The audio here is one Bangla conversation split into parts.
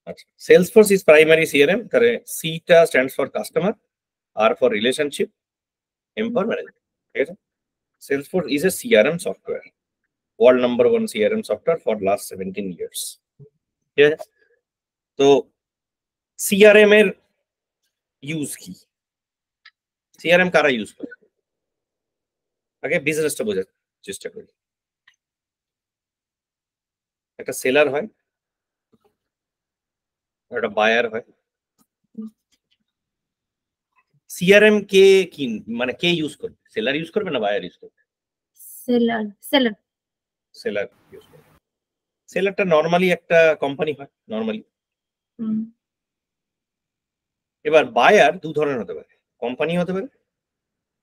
আচ্ছা, Salesforce is primary CRM, তাহলে C টা stands for customer, R for relationship, M for management, ঠিক আছে? Salesforce is a CRM software, world number 1 CRM software for last 17 years, ঠিক আছে? তো CRM এর ইউজ কি? CRM কারা ইউজ করে? আগে বিজনেসটা বোঝার চেষ্টা করি। একটা সেলার হয়, একটা বায়ার হয়। সিআরএম কে কি মানে কে ইউজ করবে? সেলার ইউজ করবে না বায়ার ইউজ করবে? সেলার সেলার ইউজ করবে। সেলারটা নরমালি একটা কোম্পানি হয় নরমালি। এবার বায়ার দু ধরনের হতে পারে, কোম্পানি হতে পারে,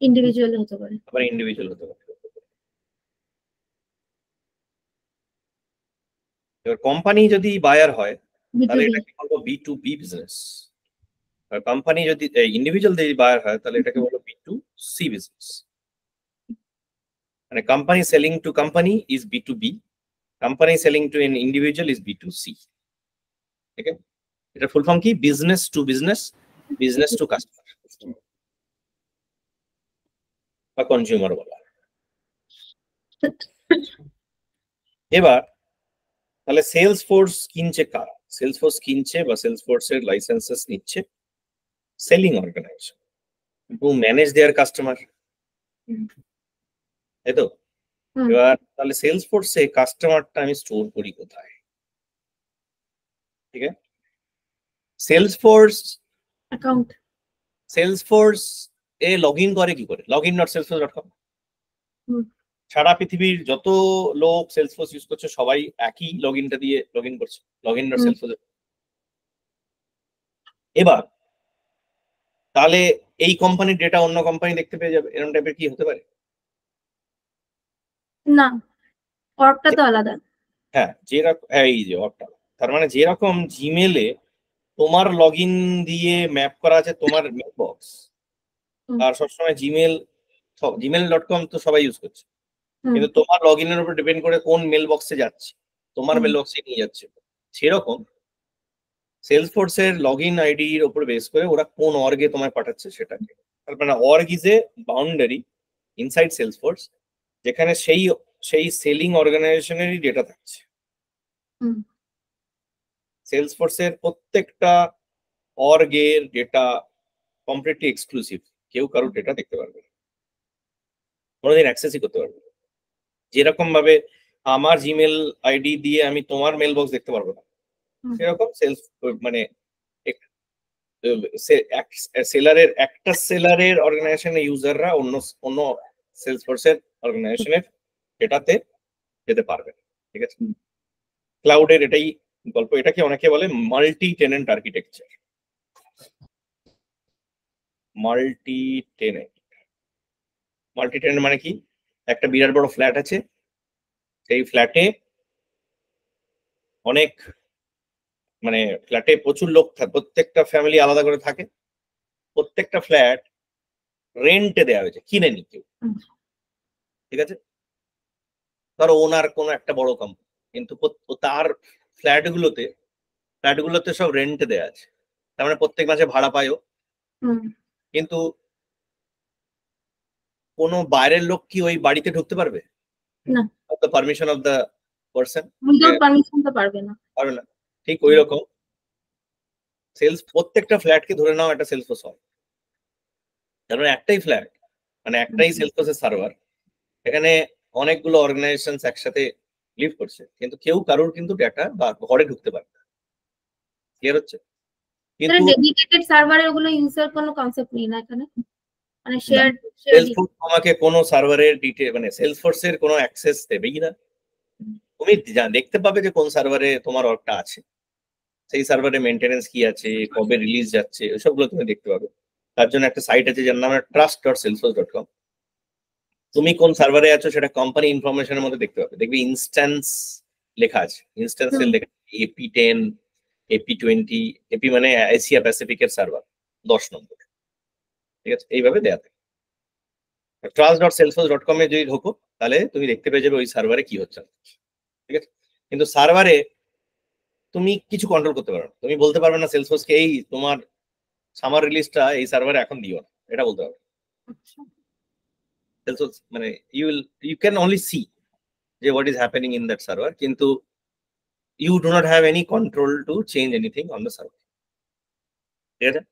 ইন্ডিভিজুয়াল হতে পারে, আবার ইন্ডিভিজুয়াল হতে পারে। এবার কোম্পানি যদি বায়ার হয় তাহলে এটাকে বলবো B2B বিজনেস। আর কোম্পানি যদি ইন্ডিভিজুয়াল যদি বায়ার হয় তাহলে এটাকে বলবো B2C বিজনেস। মানে company selling to company is B2B, company selling to an individual is B2C, ঠিক আছে? এটা ফুল ফর্ম কি? Business to business, business to customer বা কনজিউমার বলা। এবার তাহলে সেলসফোর্স কিনছে কারা? সেলসফোর্স কিনছে বা সেলসফোর্স এর লাইসেন্সেস নিচ্ছে selling organization who manage their customer, তাই তো? এবার তাহলে সেলসফোর্সে কাস্টমারটা আমি স্টোর করি কোথায়? ঠিক আছে, Salesforce account, Salesforce A log in করে কি করে? login.salesforce.com। সারা পৃথিবীর যত লোক সেলসফোর্স ইউজ করছে সবাই একই লগ ইনটা দিয়ে লগ ইন করছে, login.salesforce। এবার তাহলে এই কোম্পানির ডেটা অন্য কোম্পানি দেখতে পেয়ে যাবে, এরকম টাইপের কি হতে পারে? না, অর্কটা তো আলাদা। হ্যাঁ, যেরকম এই যে অর্কটা, তার মানে যেরকম জিমেলে তোমার লগ ইন দিয়ে ম্যাপ করা আছে তোমার মেল বক্স, আর সবসময় gmail.com তো সবাই ইউজ করছে, কিন্তু তোমার লগ ইনের উপর ডিপেন্ড করে কোন মেল বক্সে যাচ্ছে, তোমার মেল বক্সে নিয়ে যাচ্ছে। সেরকম সেলসফোর্স এর লগ ইন আইডির উপর বেস করে ওরা কোন অর্গে তোমায় পাঠাচ্ছে সেটাকে, তার মানে org is a boundary inside Salesforce যেখানে সেই সেলিং অর্গানাইজেশনেরই ডেটা থাকছে। সেলসফোর্স এর প্রত্যেকটা অর্গের ডেটা কমপ্লিটলি এক্সক্লুসিভ, কেউ কারোর ডেটা দেখতে পারবে না, কোনোদিন অ্যাক্সেসই করতে পারবে না। যেরকম ভাবে আমার জিমেল আইডি দিয়ে আমি তোমার মেল বক্স দেখতে পারবো না, সেরকম মানে সেলারের একটা সেলারের অর্গানাইজেশনের ইউজাররা অন্য অন্য সেলসফোর্সের অর্গানাইজেশনের ডেটাতে যেতে পারবে, ঠিক আছে? ক্লাউডের এটাই গল্প। এটাকে অনেকে বলে multi tenant architecture. Multi tenant মানে কি? একটা বিরাট বড় ফ্ল্যাট আছে, সেই ফ্ল্যাটে অনেক মানে ফ্ল্যাটে প্রচুর লোক থাকে, প্রত্যেকটা ফ্যামিলি আলাদা করে থাকে, প্রত্যেকটা ফ্ল্যাট রেন্টে দেওয়া হয়েছে, কিনে নি কেউ, ঠিক আছে? ধরো ওনার কোনো একটা বড় কোম্পানি, কিন্তু তার ফ্ল্যাটগুলোতে সব রেন্টে দেওয়া আছে, তার মানে প্রত্যেক মাসে ভাড়া পায়ও। কিন্তু কোনো বাইরের লোক কি ওই বাড়িতে ঢুকতে পারবে না, the permission of the person? Without permission তো পারবে না। পারবে না। ঠিক ওই রকম প্রত্যেকটা ফ্ল্যাটকে ধরে নাও একটা সেলসফোর্স হয়, কারণ একটাই ফ্ল্যাট মানে একটাই সেলসফোর্সের সার্ভার, এখানে অনেকগুলো অর্গানাইজেশন একসাথে লিভ করছে, কিন্তু কেউ কারোর কিন্তু ডেটা বা ঘরে ঢুকতে পারে না। ক্লিয়ার হচ্ছে? কিন্তু ডেডিকেটেড সার্ভারে ওগুলো ইউজার কোনো কনসেপ্ট নেই না এখানে, মানে শেয়ার সেলসফোর্স তোমাকে কোনো সার্ভারের ডিটেইল মানে সেলসফোর্স এর কোনো অ্যাক্সেস দেবেই না। তুমি দেখতে পাবে যে কোন সার্ভারে তোমার ওয়ার্কটা আছে, সেই সার্ভারে মেইনটেনেন্স কি আছে, কবে রিলিজ যাচ্ছে, ওইসবগুলো তুমি দেখতে পাবে। তার জন্য একটা সাইট আছে যার নাম trust.salesforce.com। তুমি কোন সার্ভারে আছো সেটা কোম্পানি ইনফরমেশনের মধ্যে দেখতে পাবে, দেখবে ইনস্ট্যান্স লেখা আছে, ইনস্ট্যান্সের লেখা AP10, AP20, এপি মানে এশিয়া প্যাসিফিকের সার্ভার 10 নম্বর, ঠিক আছে? এইভাবে দেয়া থাকে। trust.salesforce.com এ যদি ঢোকো তাহলে তুমি দেখতে পেয়ে যাবে ওই সার্ভারে কি হচ্ছে, ঠিক আছে? কিন্তু সার্ভারে তুমি কিছু কন্ট্রোল করতে পারো না। তুমি বলতে পারবে না সেলসফোর্সকে এই তোমার সামার রিলিজটা এই সার্ভারে এখন দিও না, এটা বলতে পারবে। সেলসফোর্স মানে ইউ ক্যান অনলি সি যে what is happening in that server, কিন্তু you do not have any control to change anything on the server. ঠিক আছে,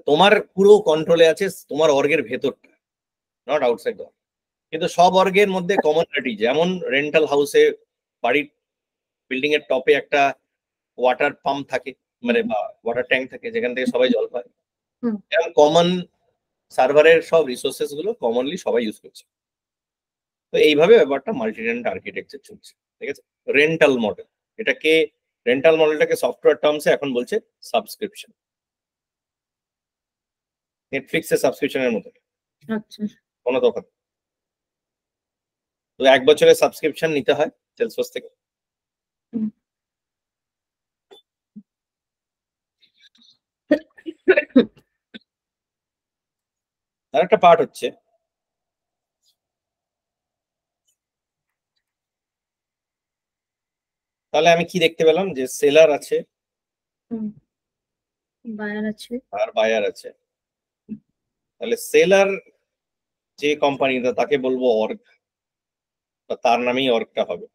তোমার পুরো কন্ট্রোলে আছে তোমার অর্গের ভেতরটা, নট আউটসাইড দ্য। কিন্তু সব অর্গের মধ্যে কমনলিটি, যেমন রেন্টাল হাউসে বাড়ির বিল্ডিং এর টপে একটা ওয়াটার পাম্প থাকে, মানে ওয়াটার ট্যাঙ্ক থাকে যেখান থেকে সবাই জল পায়, এবং কমন সার্ভারের সব রিসোর্সেস গুলো কমনলি সবাই ইউজ করছে। তো এইভাবে ব্যাপারটা মাল্টি টেন্যান্ট আর্কিটেকচার চলছে। ঠিক আছে, রেন্টাল মডেল, এটাকে রেন্টাল মডেলটাকে সফটওয়্যার টার্মসে এখন বলছে সাবস্ক্রিপশন। নেটফ্লিক্সের সাবস্ক্রিপশনের মতো কোনো তফাৎ। তো 1 বছরের সাবস্ক্রিপশন নিতে হয় সেলসফোর্স থেকে। আর একটা পার্ট হচ্ছে তাহলে আমি কি দেখতে পেলাম যে সেলার আছে, বায়ার আছে আর বায়ার আছে। তাহলে সেলার যে কোম্পানিটা তাকে বলবো অর্গ, তার নামেই অর্গটা হবে।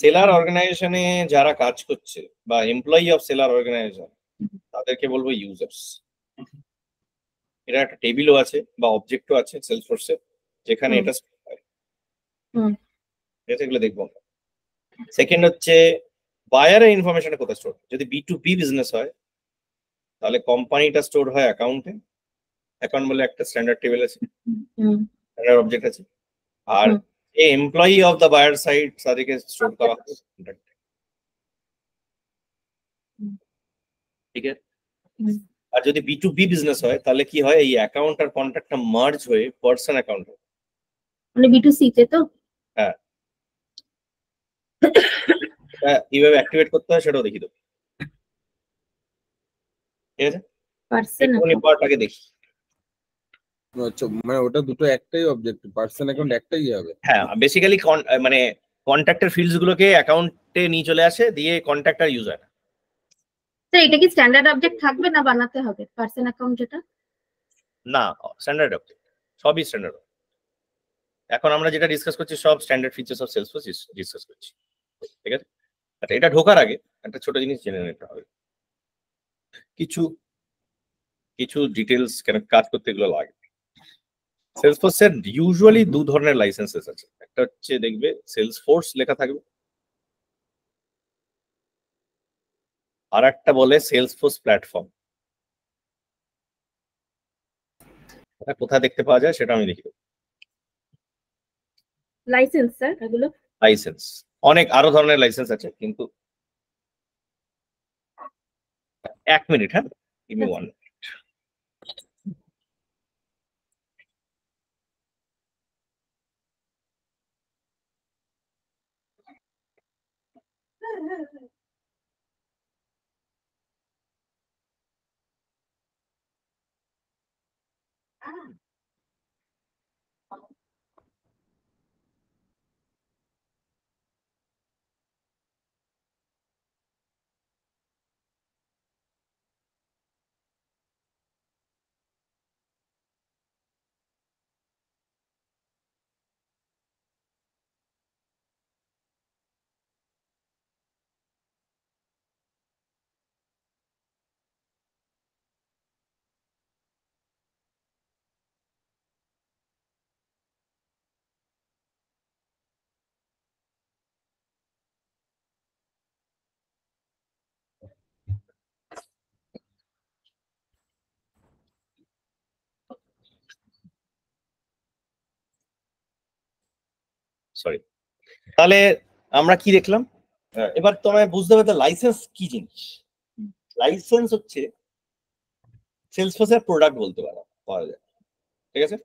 সেলার অর্গানাইজেশনে যারা কাজ করছে বা এমপ্লয়ি অফ সেলার অর্গানাইজেশন তাদেরকে বলবো ইউজার্স। এটা একটা টেবিলও আছে বা অবজেক্টও আছে সেলসফোর্সে যেখানে এটা হয়। এগুলো দেখবো। সেকেন্ড হচ্ছে বায়ারের ইনফরমেশনটা কোথায় স্টোর। যদি B2B বিজনেস হয় তাহলে কোম্পানিটা স্টোর হয় অ্যাকাউন্টে। অ্যাকাউন্ট বলে একটা স্ট্যান্ডার্ড টেবিল আছে, স্ট্যান্ডার্ড অবজেক্ট আছে। আর employee of the buyer side তাদেরকে স্টোর করা হয় কন্ট্যাক্টে। ঠিক আছে, আর যদি B2B বিজনেস হয় তাহলে কি হয়, এই অ্যাকাউন্ট আর কন্ট্যাক্টটা মার্জ হয়ে পার্সন অ্যাকাউন্ট হয়, মানে B2C তে। তো হ্যাঁ, কিভাবে অ্যাক্টিভেট করতে হয় সেটাও দেখিয়ে দেবো। ঠিক আছে, পার্সন পার্টটাকে দেখি। আচ্ছা, মানে ওটা দুটো একটাই অবজেক্ট, পার্সন অ্যাকাউন্ট একটাই হবে। হ্যাঁ, বেসিক্যালি মানে কন্ট্যাক্টের ফিল্ডস গুলোকে অ্যাকাউন্টে নিয়ে চলে আসে, দিয়ে কন্ট্যাক্ট আর ইউজার। স্যার এটা কি স্ট্যান্ডার্ড অবজেক্ট থাকবে না বানাতে হবে পার্সন অ্যাকাউন্ট যেটা? না, স্ট্যান্ডার্ড অবজেক্ট, সবই স্ট্যান্ডার্ড। এখন আমরা যেটা ডিসকাস করছি সব standard features of Salesforce discuss করছি। ঠিক আছে, আচ্ছা এটা ঢোকার আগে একটা ছোট জিনিস জেনে নিতে হবে। কিছু কিছু ডিটেলস কেন কাজ করতে এগুলো লাগে। সেলসফোর্সের ইউজুয়ালি 2 ধরনের লাইসেন্সেস আছে। একটা হচ্ছে দেখবে সেলসফোর্স লেখা থাকবে, আর একটা বলে সেলসফোর্স প্ল্যাটফর্ম। কোথায় দেখতে পাওয়া যায় সেটা আমি দেখি। লাইসেন্স স্যার এগুলো? লাইসেন্স অনেক আরো ধরনের লাইসেন্স আছে, কিন্তু 1 মিনিট, হ্যাঁ, give me 1 minute. সরি। তাহলে আমরা কি দেখলাম, এবার তোমায় বুঝতে হবে লাইসেন্স কি জিনিস। লাইসেন্স হচ্ছে সেলসফোর্সের প্রোডাক্ট বলতে পারা যায়। ঠিক আছে,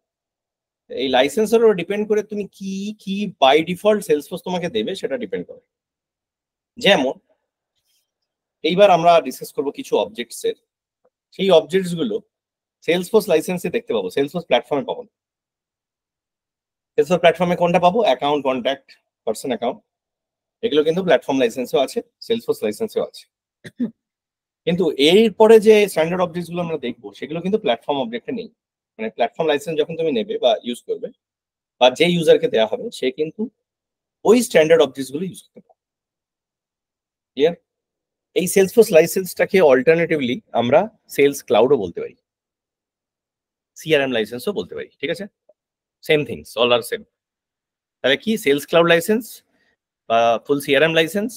এই লাইসেন্সের উপর ডিপেন্ড করে তুমি কি কি বাই ডিফল্ট সেলসফোর্স তোমাকে দেবে সেটা ডিপেন্ড করে। যেমন এইবার আমরা ডিসকাস করব কিছু অবজেক্টস এর, সেই অবজেক্টস গুলো সেলসফোর্স লাইসেন্সে দেখতে পাবো, সেলসফোর্স প্ল্যাটফর্মে পাবো না। সেলসফোর্স প্ল্যাটফর্মে কোনটা পাবো? অ্যাকাউন্ট, কন্ট্যাক্ট, পার্সন অ্যাকাউন্ট, এগুলো কিন্তু প্ল্যাটফর্ম লাইসেন্সেও আছে, সেলসফোর্স লাইসেন্সেও আছে। কিন্তু এরপরে যে স্ট্যান্ডার্ড অবজেক্ট গুলো আমরা দেখবো সেগুলো কিন্তু প্ল্যাটফর্ম অবজেক্টে নেই। মানে প্ল্যাটফর্ম লাইসেন্স যখন তুমি নেবে বা ইউজ করবে, বা যে ইউজারকে দেওয়া হবে সে কিন্তু ওই স্ট্যান্ডার্ড অবজেক্টস গুলো ইউজ করতে পারে। ক্লিয়ার? এই সেলসফোর্স লাইসেন্সটাকে অল্টারনেটিভলি আমরা সেলস ক্লাউডও বলতে পারি, সিআরএম লাইসেন্সও বলতে পারি। ঠিক আছে, সেম থিংস, অল আর সেম। তাহলে কি সেলস ক্লাউড লাইসেন্স বা ফুল সিআরএম লাইসেন্স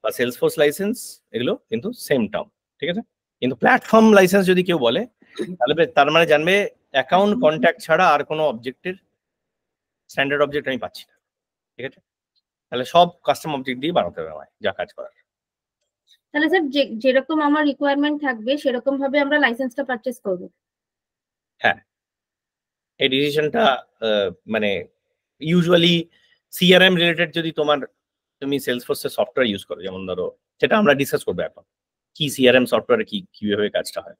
বা সেলসফোর্স লাইসেন্স এগুলো কিন্তু সেম টার্ম। ঠিক আছে, কিন্তু প্ল্যাটফর্ম লাইসেন্স যদি কেউ বলে তাহলে তার মানে জানবে অ্যাকাউন্ট কন্ট্যাক্ট ছাড়া আর কোনো অবজেক্টের স্ট্যান্ডার্ড অবজেক্ট আমি পাচ্ছি না। ঠিক আছে, তাহলে সব কাস্টম অবজেক্ট দিয়ে বানাতে হবে আমায় যা কাজ করার। তাহলে স্যার যেরকম আমার রিকোয়ারমেন্ট থাকবে সেরকম ভাবে আমরা লাইসেন্সটা পারচেজ করব। হ্যাঁ, এই ডিসিশনটা মানে ইউজুয়ালি সিআরএম রিলেটেড যদি তুমি সেলসফোর্সের সফটওয়্যার ইউজ করো, যেমন ধরো সেটা আমরা ডিসকাস করবো এখন কি সিআরএম সফটওয়্যারে কিভাবে কাজটা হয়,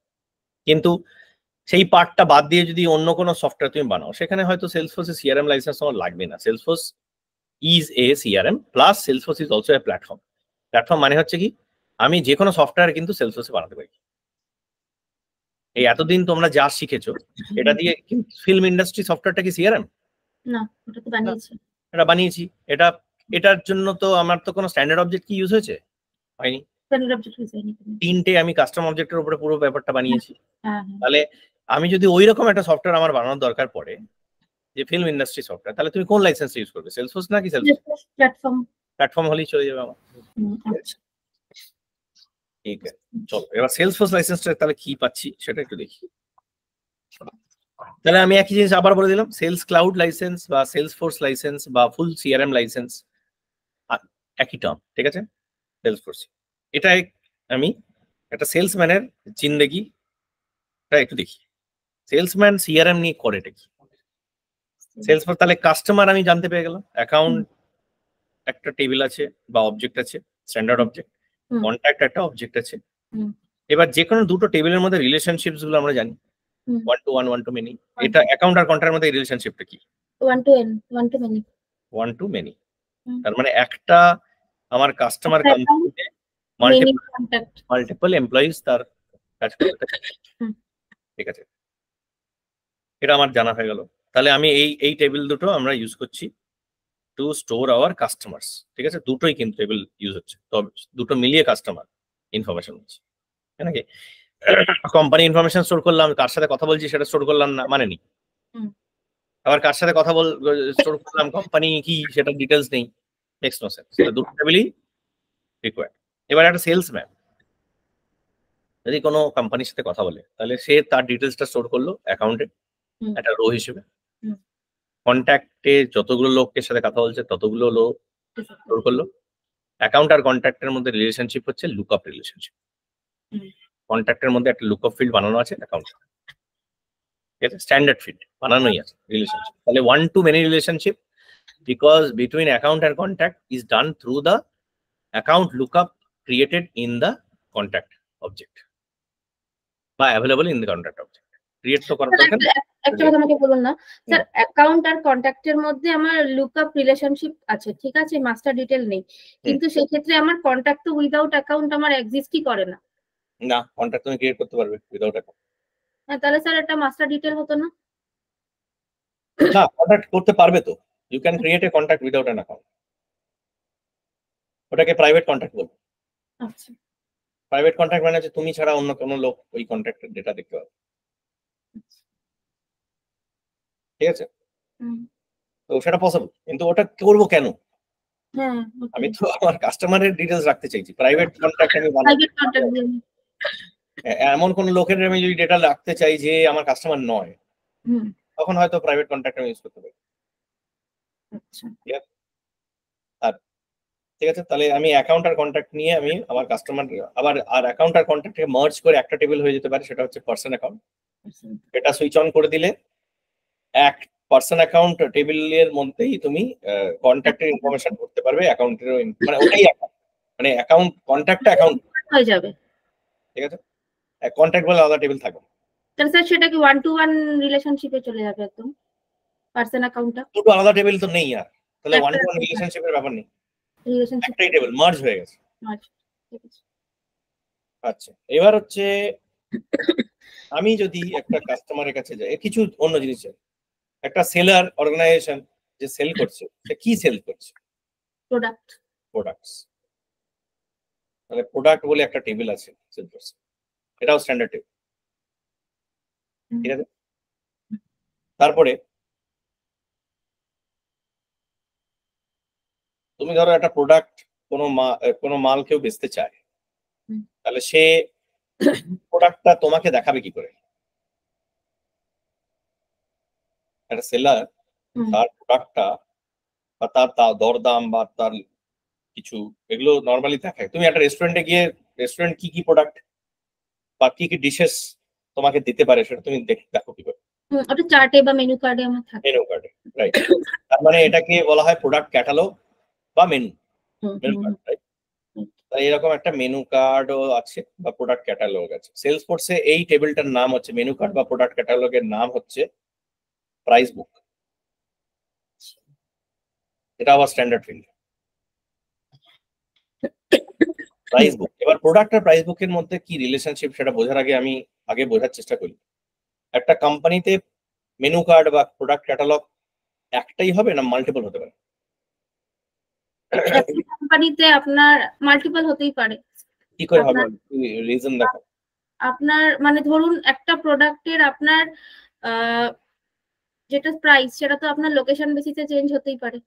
কিন্তু সেই পার্টটা বাদ দিয়ে যদি অন্য কোনো সফটওয়্যার তুমি বানাও সেখানে হয়তো সেলসফোর্সের সিআরএম লাইসেন্স তোমার লাগবে না। Salesforce is a CRM plus Salesforce is also a platform. Platform মানে হচ্ছে কি আমি যে কোনো সফটওয়্যার কিন্তু সেলসফোর্সে বানাতে পারি। এই এতদিন তোমরা যা শিখেছো এটা দিয়ে ফিল্ম ইন্ডাস্ট্রি সফটওয়্যারটা কি সিআরএম? না, ওটা তো বানিয়েছি। এটা বানিয়েছি, এটার জন্য তো আমার তো কোনো স্ট্যান্ডার্ড অবজেক্ট কি ইউজ হয়েছে? হয়নি। স্ট্যান্ডার্ড অবজেক্ট ইউজ হয়নি। 3টে আমি কাস্টম অবজেক্টের উপরে পুরো ব্যাপারটা বানিয়েছি। হ্যাঁ। তাহলে আমি যদি ওই রকম একটা সফটওয়্যার আমার বানানোর দরকার পড়ে যে ফিল্ম ইন্ডাস্ট্রি সফটওয়্যার, তাহলে তুমি কোন লাইসেন্স ইউজ করবে? সেলসফোর্স নাকি সেলসফোর্স? প্ল্যাটফর্ম হলেই চলে যাবে আমার। ঠিক আছে, চলো এবার সেলসফোর্স লাইসেন্সটা তাহলে কি পাচ্ছি সেটা একটু দেখি। তাহলে আমি একই জিনিস আবার বলে দিলাম, সেলস ক্লাউড লাইসেন্স বা সেলসফোর্স লাইসেন্স বা ফুল সিআরএম লাইসেন্স একই টার্ম। ঠিক আছে, সেলসফোর্স এটা আমি একটা সেলসম্যানের জিন্দেগিটা একটু দেখি। সেলসম্যান সিআরএম নিয়ে করেটা কি? সেলসফোর্স তাহলে কাস্টমার আমি জানতে পেরে গেলাম, অ্যাকাউন্ট একটা টেবিল আছে বা অবজেক্ট আছে, স্ট্যান্ডার্ড অবজেক্ট, কন্ট্যাক্ট একটা অবজেক্ট আছে। এবার যে কোনো দুটো টেবিলের মধ্যে রিলেশনশিপস গুলো আমরা জানি, 1 to 1, 1 to many। এটা অ্যাকাউন্ট আর কন্ট্যাক্টের মধ্যে রিলেশনশিপটা কি? 1 to n, 1 to many। 1 to many। তার মানে একটা আমার কাস্টমার কোম্পানিতে মাল্টিপল এমপ্লয়িজ তার কাজ করতে। ঠিক আছে, এটা আমার জানা হয়ে গেল। তাহলে আমি এই টেবিল দুটো আমরা ইউজ করছি টু স্টোর আওয়ার কাস্টমার্স। ঠিক আছে, দুটোই কিন্তু টেবিল ইউজ হচ্ছে, তবে দুটো মিলিয়ে কাস্টমার ইনফরমেশন হচ্ছে। নাকি কোম্পানি ইনফরমেশন স্টোর করলাম, কার সাথে কথা বলছি সেটা স্টোর করলাম না মানে নেই। আবার কার সাথে কথা স্টোর করলাম কোম্পানি কি সেটা ডিটেলস নেই, মেক্স নো সেন্স। দুটো টেবিলই রিকোয়ার্ড। এবার একটা সেলসম্যান যদি কোনো কোম্পানির সাথে কথা বলে তাহলে সে তার ডিটেলসটা স্টোর করলো অ্যাকাউন্টে একটা রো হিসেবে। কন্ট্যাক্টে যতগুলো লোকের সাথে কথা বলছে ততগুলো লো স্টোর করলো। অ্যাকাউন্ট আর কন্ট্যাক্টের মধ্যে রিলেশনশিপ হচ্ছে লুকআপ রিলেশনশিপ। কন্ট্যাক্টের মধ্যে একটা লুকআপ ফিল্ড বানানো আছে অ্যাকাউন্ট, ঠিক আছে, স্ট্যান্ডার্ড ফিল্ড বানানোই আছে রিলেশনশিপ। তাহলে 1 to many relationship because between account and contact is done through the account lookup created in the contact object বা available in the contact object। Create তো করার দরকার নেই। একটা কথা আমাকে বলুন না স্যার, অ্যাকাউন্ট আর কন্ট্যাক্টের মধ্যে আমার লুকআপ রিলেশনশিপ আছে, ঠিক আছে, মাস্টার ডিটেল নেই, কিন্তু সেই ক্ষেত্রে আমার কন্ট্যাক্ট তো উইদাউট অ্যাকাউন্ট আমার এক্সিস্টই করে না। না, কন্ট্যাক্ট তুমি ক্রিয়েট করতে পারবে উইদাউট অ্যাকাউন্ট। হ্যাঁ, তাহলে স্যার একটা মাস্টার ডিটেল হতো না? না, কন্ট্যাক্ট করতে পারবে তো। You can create a contact without an account, ওটাকে প্রাইভেট কন্ট্যাক্ট বলবো। আচ্ছা, প্রাইভেট কন্ট্যাক্ট মানে হচ্ছে তুমি ছাড়া অন্য কোনো লোক ওই কন্ট্যাক্টের ডেটা দেখতে পাবে। ঠিক আছে, তো সেটা পসিবল, কিন্তু ওটা করবো কেন? হ্যাঁ, আমি তো আমার কাস্টমারের ডিটেলস রাখতে চাইছি, প্রাইভেট কন্ট্যাক্ট আমি প্রাইভেট কন্ট্যাক্ট দিয়ে এমন কোন লোকের আমি যদি ডেটা রাখতে চাই যে আমার কাস্টমার নয়, তখন হয়তো প্রাইভেট কন্ট্যাক্ট আমি ইউজ করতে পারি। আচ্ছা, আর ঠিক আছে, তাহলে আমি অ্যাকাউন্ট আর কন্ট্যাক্ট নিয়ে আমি আমার কাস্টমার আবার আর অ্যাকাউন্ট আর কন্ট্যাক্টকে মার্জ করে একটা টেবিল হয়ে যেতে পারে, সেটা হচ্ছে পার্সন অ্যাকাউন্ট। এটা সুইচ অন করে দিলে এক পার্সন অ্যাকাউন্ট টেবিলের মধ্যেই তুমি কন্ট্যাক্টের ইনফরমেশন করতে পারবে, অ্যাকাউন্টেরও মানে ওটাই মানে অ্যাকাউন্ট কন্ট্যাক্টটা অ্যাকাউন্ট হয়ে যাবে। ঠিক আছে, কন্ট্যাক্ট বলে আলাদা টেবিল থাকবে। তাহলে স্যার সেটা কি 1 to 1 রিলেশনশিপে চলে যাবে একদম পার্সন অ্যাকাউন্টটা? দুটো আলাদা টেবিল তো নেই আর, তাহলে 1 to 1 রিলেশনশিপের ব্যাপার নেই। রিলেশনশিপ একটাই টেবিল মার্জ হয়ে গেছে। ঠিক আছে। আচ্ছা, এবার হচ্ছে আমি যদি একটা কাস্টমারের কাছে যাই, কিছু অন্য জিনিস চাই। একটা সেলার অর্গানাইজেশন যে সেল করছে, সে কি সেল করছে? প্রোডাক্ট। প্রোডাক্টস। তাহলে প্রোডাক্ট বলে একটা টেবিল আছে সেল করছে, এটাও স্ট্যান্ডার্ড টেবিল, ঠিক আছে? তারপরে তুমি ধরো একটা প্রোডাক্ট, কোনো মাল কেউ বেচতে চায়, তাহলে সে প্রোডাক্টটা তোমাকে দেখাবে কি করে? একটা সেলার তার প্রোডাক্টটা বা তার দরদাম বা তার কিছু এগুলো নর্মালি দেখায়। তুমি একটা রেস্টুরেন্টে গিয়ে রেস্টুরেন্ট কি কি প্রোডাক্ট বা কি কি ডিশেস তোমাকে দিতে পারে সেটা তুমি দেখো কি করে? ওটা চার্টে বা মেনু কার্ডে আমার থাকে। মেনু কার্ডে, রাইট। তার মানে এটাকে বলা হয় প্রোডাক্ট ক্যাটালগ বা মেনু কার্ড, রাইট? তাই এরকম একটা মেনু কার্ডও আছে বা প্রোডাক্ট ক্যাটালগ আছে। সেলসফোর্সে এই টেবিলটার নাম হচ্ছে, মেনু কার্ড বা প্রোডাক্ট ক্যাটালগের নাম হচ্ছে প্রাইস বুক। এটা আবার স্ট্যান্ডার্ড ফিল্ড, প্রাইস বুক। এবার প্রোডাক্ট আর প্রাইস বুকের মধ্যে কি রিলেশনশিপ সেটা বোঝার আগে আমি বোঝার চেষ্টা করি। একটা কোম্পানিতে মেনু কার্ড বা প্রোডাক্ট ক্যাটালগ একটাই হবে না মাল্টিপল হতে পারে? কোম্পানিতে আপনার মাল্টিপল হতেই পারে। কি করে হবে? রিজন দেখো। আপনার মানে ধরুন একটা প্রোডাক্টের আপনার যেটা প্রাইস সেটা তো আপনার লোকেশন বেসিসে চেঞ্জ হতেই পারে।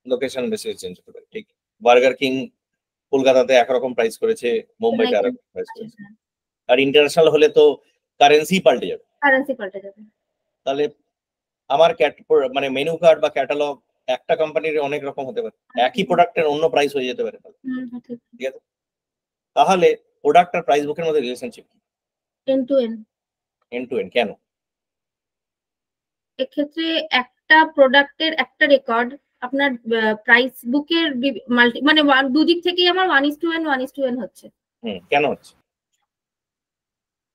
লোকেশন বেসিসে চেঞ্জ হতে পারে, ঠিক। বার্গার কিং কলকাতাতে একরকম প্রাইস করেছে, মুম্বাইতে আরেকরকম প্রাইস করেছে। আর ইন্টারন্যাশনাল হলে তো কারেন্সি পাল্টে যাবে। কারেন্সি পাল্টে যাবে। তাহলে আমার মানে মেনু কার্ড বা ক্যাটালগ একটা কোম্পানির অনেক রকম হতে পারে, একই প্রোডাক্টের অন্য প্রাইস হয়ে যেতে পারে। ঠিক আছে, তাহলে প্রোডাক্ট আর প্রাইস বুকের মধ্যে রিলেশনশিপ কি? End to end. End to end কেন? এক্ষেত্রে একটা প্রোডাক্টের একটা রেকর্ড আপনার প্রাইস বুকের মানে দুদিক থেকেই আমার 1:1 হচ্ছে। কেন হচ্ছে?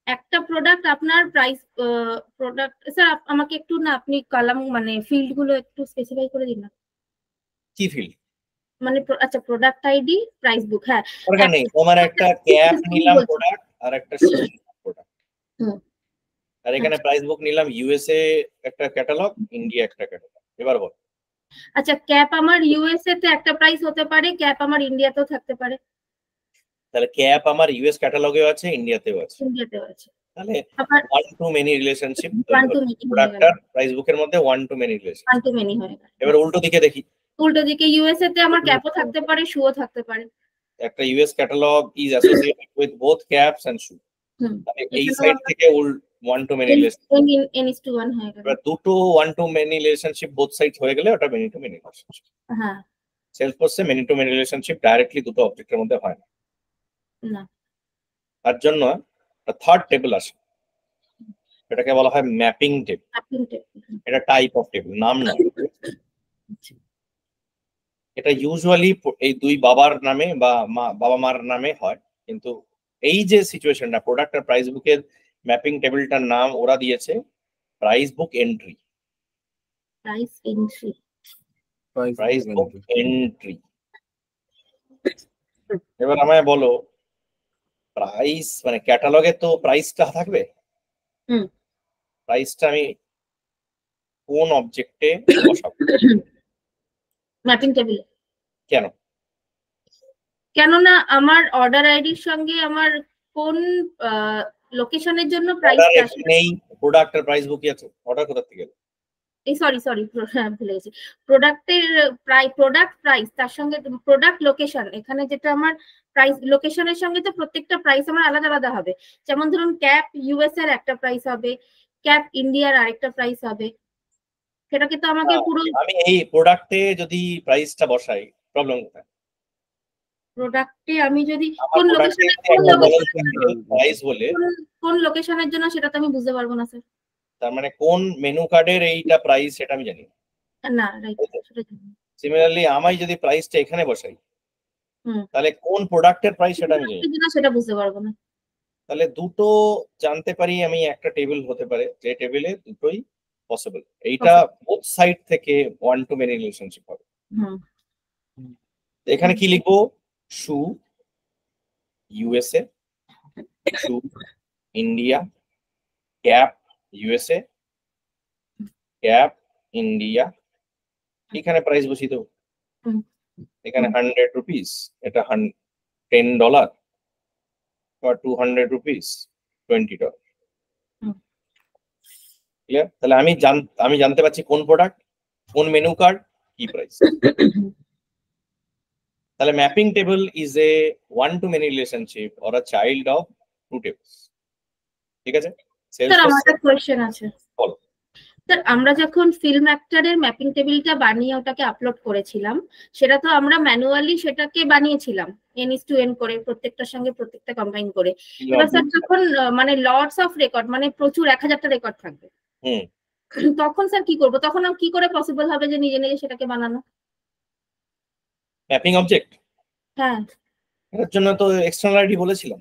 একটা প্রোডাক্ট আপনার প্রাইস প্রোডাক্ট, স্যার আমাকে একটু না আপনি কলাম মানে ফিল্ড গুলো একটু স্পেসিফাই করে দিন না। কি ফিল্ড? মানে আচ্ছা, প্রোডাক্ট আইডি, প্রাইস বুক। হ্যাঁ, দরকার নেই, তোমার একটা ক্যাপ নিলাম প্রোডাক্ট আর একটা শু প্রোডাক্ট, আর এখানে প্রাইস বুক নিলাম ইউএসএ একটা ক্যাটালগ, ইন্ডিয়া একটা ক্যাটালগ। এবার বল। আচ্ছা, ক্যাপ আমার ইউএসএ তে একটা প্রাইস হতে পারে, ক্যাপ আমার ইন্ডিয়াতেও থাকতে পারে। তাহলে ক্যাপ আমার ইউএস ক্যাটালগেও আছে, ইন্ডিয়াতেও আছে। ইন্ডিয়াতেও আছে। তাহলে one to many relationship product আর প্রাইস বুকের মধ্যে one to many relation. One to many হয়ে গেল। এবার উল্টো দিকে দেখি। উল্টো দিকে ইউএসএ তে আমার ক্যাপও থাকতে পারে, শুও থাকতে পারে। একটা US catalog is associated with both caps and shoe. এই সাইড থেকে one to many relation, N:1 হয়ে গেল। এবার দুটো one to many relationship both side হয়ে গেলে ওটা মেনি টু মেনি রিলেশনশিপ। হ্যাঁ, সেলসফোর্সে many to many relationship directly দুটো অবজেক্টের মধ্যে হয় না। না, তার জন্য থার্ড টেবিল আসে, এটাকে বলা হয় ম্যাপিং টেবিল। এটা টাইপ অফ টেবিল, নাম নয়। এটা ইউজুয়ালি এই দুই বাবার নামে বা বাবা মার নামে হয়, কিন্তু এই যে সিচুয়েশনটা প্রোডাক্ট আর প্রাইস বুকের ম্যাপিং টেবিলটার নাম ওরা দিয়েছে প্রাইস বুক এন্ট্রি। প্রাইস বুক এন্ট্রি। এবার আমায় বলো, প্রাইস মানে ক্যাটালগে তো প্রাইসটা থাকবে, প্রাইসটা আমি কোন অবজেক্টে বসাবো? ম্যাপিং টেবিলে। কেন? কেননা আমার অর্ডার আইডির সঙ্গে আমার কোন লোকেশনের জন্য প্রাইসটা নেই, প্রোডাক্ট আর প্রাইস বুকই আছে, অর্ডার কোথা থেকে? সরি ভুলে গেছি। প্রোডাক্টের প্রোডাক্ট প্রাইস তার সঙ্গে প্রোডাক্ট লোকেশন, এখানে যেটা আমার প্রাইস লোকেশনের সঙ্গে তো প্রত্যেকটা প্রাইস আমার আলাদা আলাদা হবে। যেমন ধরুন ক্যাপ ইউএস এর একটা প্রাইস হবে, ক্যাপ ইন্ডিয়ার আরেকটা প্রাইস হবে, সেটাকে তো আমাকে পুরো আমি এই প্রোডাক্টে যদি প্রাইসটা বসাই প্রবলেম কোথায়? প্রোডাক্টে আমি যদি কোন প্রাইস বলে কোন লোকেশনের জন্য সেটা তো আমি বুঝতে পারবো না স্যার। তার মানে কোন মেনু কার্ডের এইটা প্রাইস সেটা আমি জানি না, রাইট। সিমিলারলি আমি যদি প্রাইসটা এখানে বসাই তাহলে কোন প্রোডাক্টের প্রাইস সেটা আমি জানি না, সেটা বুঝতে পারবো না। তাহলে দুটো জানতে পারি আমি, একটা টেবিল হতে পারে যে টেবিলে দুটোই পসিবল। এইটা বোথ সাইড থেকে ওয়ান টু মেনি রিলেশনশিপ হবে। এখানে কি লিখবো? Shoe USA, shoe India, cap USA, cap India, এখানে প্রাইস বসিয়ে দেবো। এখানে 100 রুপিস, এটা $10 বা 200 রুপিস, $20। ক্লিয়ার? তাহলে আমি জানতে পারছি কোন প্রোডাক্ট, কোন মেনু কার্ড, কি প্রাইস। তাহলে mapping table is a one to many relationship or a child of two tables. ঠিক আছে? স্যার আমার একটা কোয়েশ্চেন আছে। বলো। স্যার আমরা যখন ফিল্ম অ্যাক্টরের ম্যাপিং টেবিলটা বানিয়ে ওটাকে আপলোড করেছিলাম, সেটা তো আমরা ম্যানুয়ালি সেটাকে বানিয়েছিলাম N:N করে, প্রত্যেকটার সঙ্গে প্রত্যেকটা কম্বাইন করে। এবার স্যার যখন মানে লটস অফ রেকর্ড, মানে প্রচুর 1000টা রেকর্ড থাকবে, তখন স্যার কি করবো? তখন কি করে পসিবল হবে যে নিজে নিজে সেটাকে বানানো ম্যাপিং অবজেক্ট? হ্যাঁ, এর জন্য তো এক্সটার্নালিটি বলেছিলাম।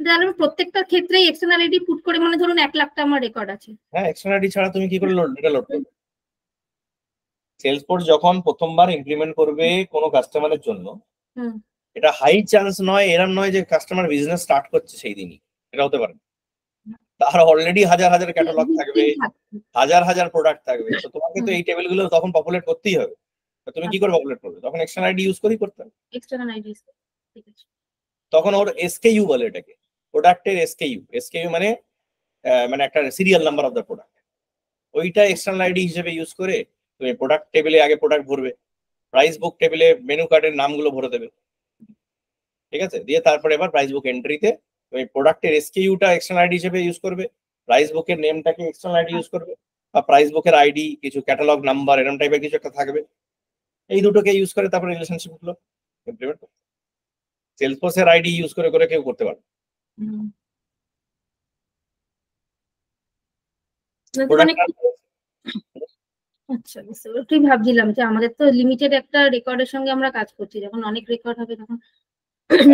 তাহলে আমি প্রত্যেকটা ক্ষেত্রেই এক্সটার্নালিটি পুট করে, মানে ধরুন 1 লাখটা আমার রেকর্ড আছে। হ্যাঁ, এক্সটার্নালিটি ছাড়া তুমি কি করে ডেটা লোড করবে? সেলসফোর্স যখন প্রথমবার ইমপ্লিমেন্ট করবে কোনো কাস্টমারের জন্য, এটা হাই চান্স নয়, এরম নয় যে কাস্টমার বিজনেস স্টার্ট করছে সেই দিনই, এটা হতে পারে। তার অলরেডি হাজার হাজার ক্যাটালগ থাকবে, হাজার হাজার প্রোডাক্ট থাকবে, তো তোমাকে তো এই টেবিলগুলো তখন পপুলেট করতেই হবে। তুমি কি করে পপুলেট করবে? তখন এক্সটার্নাল আইডি ইউজ করেই করতে হবে। এক্সটার্নাল আইডি, ঠিক আছে। তখন ওর এসকেইউ বলে এটাকে, প্রোডাক্টের এসকেইউ। এসকেইউ মানে মানে একটা serial number of the product. ওইটা এক্সটার্নাল আইডি হিসেবে ইউজ করে তুমি প্রোডাক্ট টেবিলে আগে প্রোডাক্ট ভরবে, প্রাইস বুক টেবিলে মেনু কার্ডের নামগুলো ভরে দেবে। ঠিক আছে? দিয়ে তারপরে এবার প্রাইস বুক এন্ট্রিতে তুমি প্রোডাক্টের এসকেইউটা এক্সটার্নাল আইডি হিসেবে ইউজ করবে, প্রাইস বুকের নেমটাকে এক্সটার্নাল আইডি ইউজ করবে, বা প্রাইস বুকের আইডি কিছু ক্যাটালগ নাম্বার এরকম টাইপের কিছু একটা থাকবে। এই দুটোকে ইউজ করে তারপরে রিলেশনশিপ গুলো ইমপ্লিমেন্ট করতে। সেলসফোর্সের আইডি ইউজ করে করে কেউ করতে পারবে। আচ্ছা, ওটাই ভাবছিলাম যে আমাদের তো লিমিটেড একটা রেকর্ডের সঙ্গে আমরা কাজ করছি, যখন অনেক রেকর্ড হবে তখন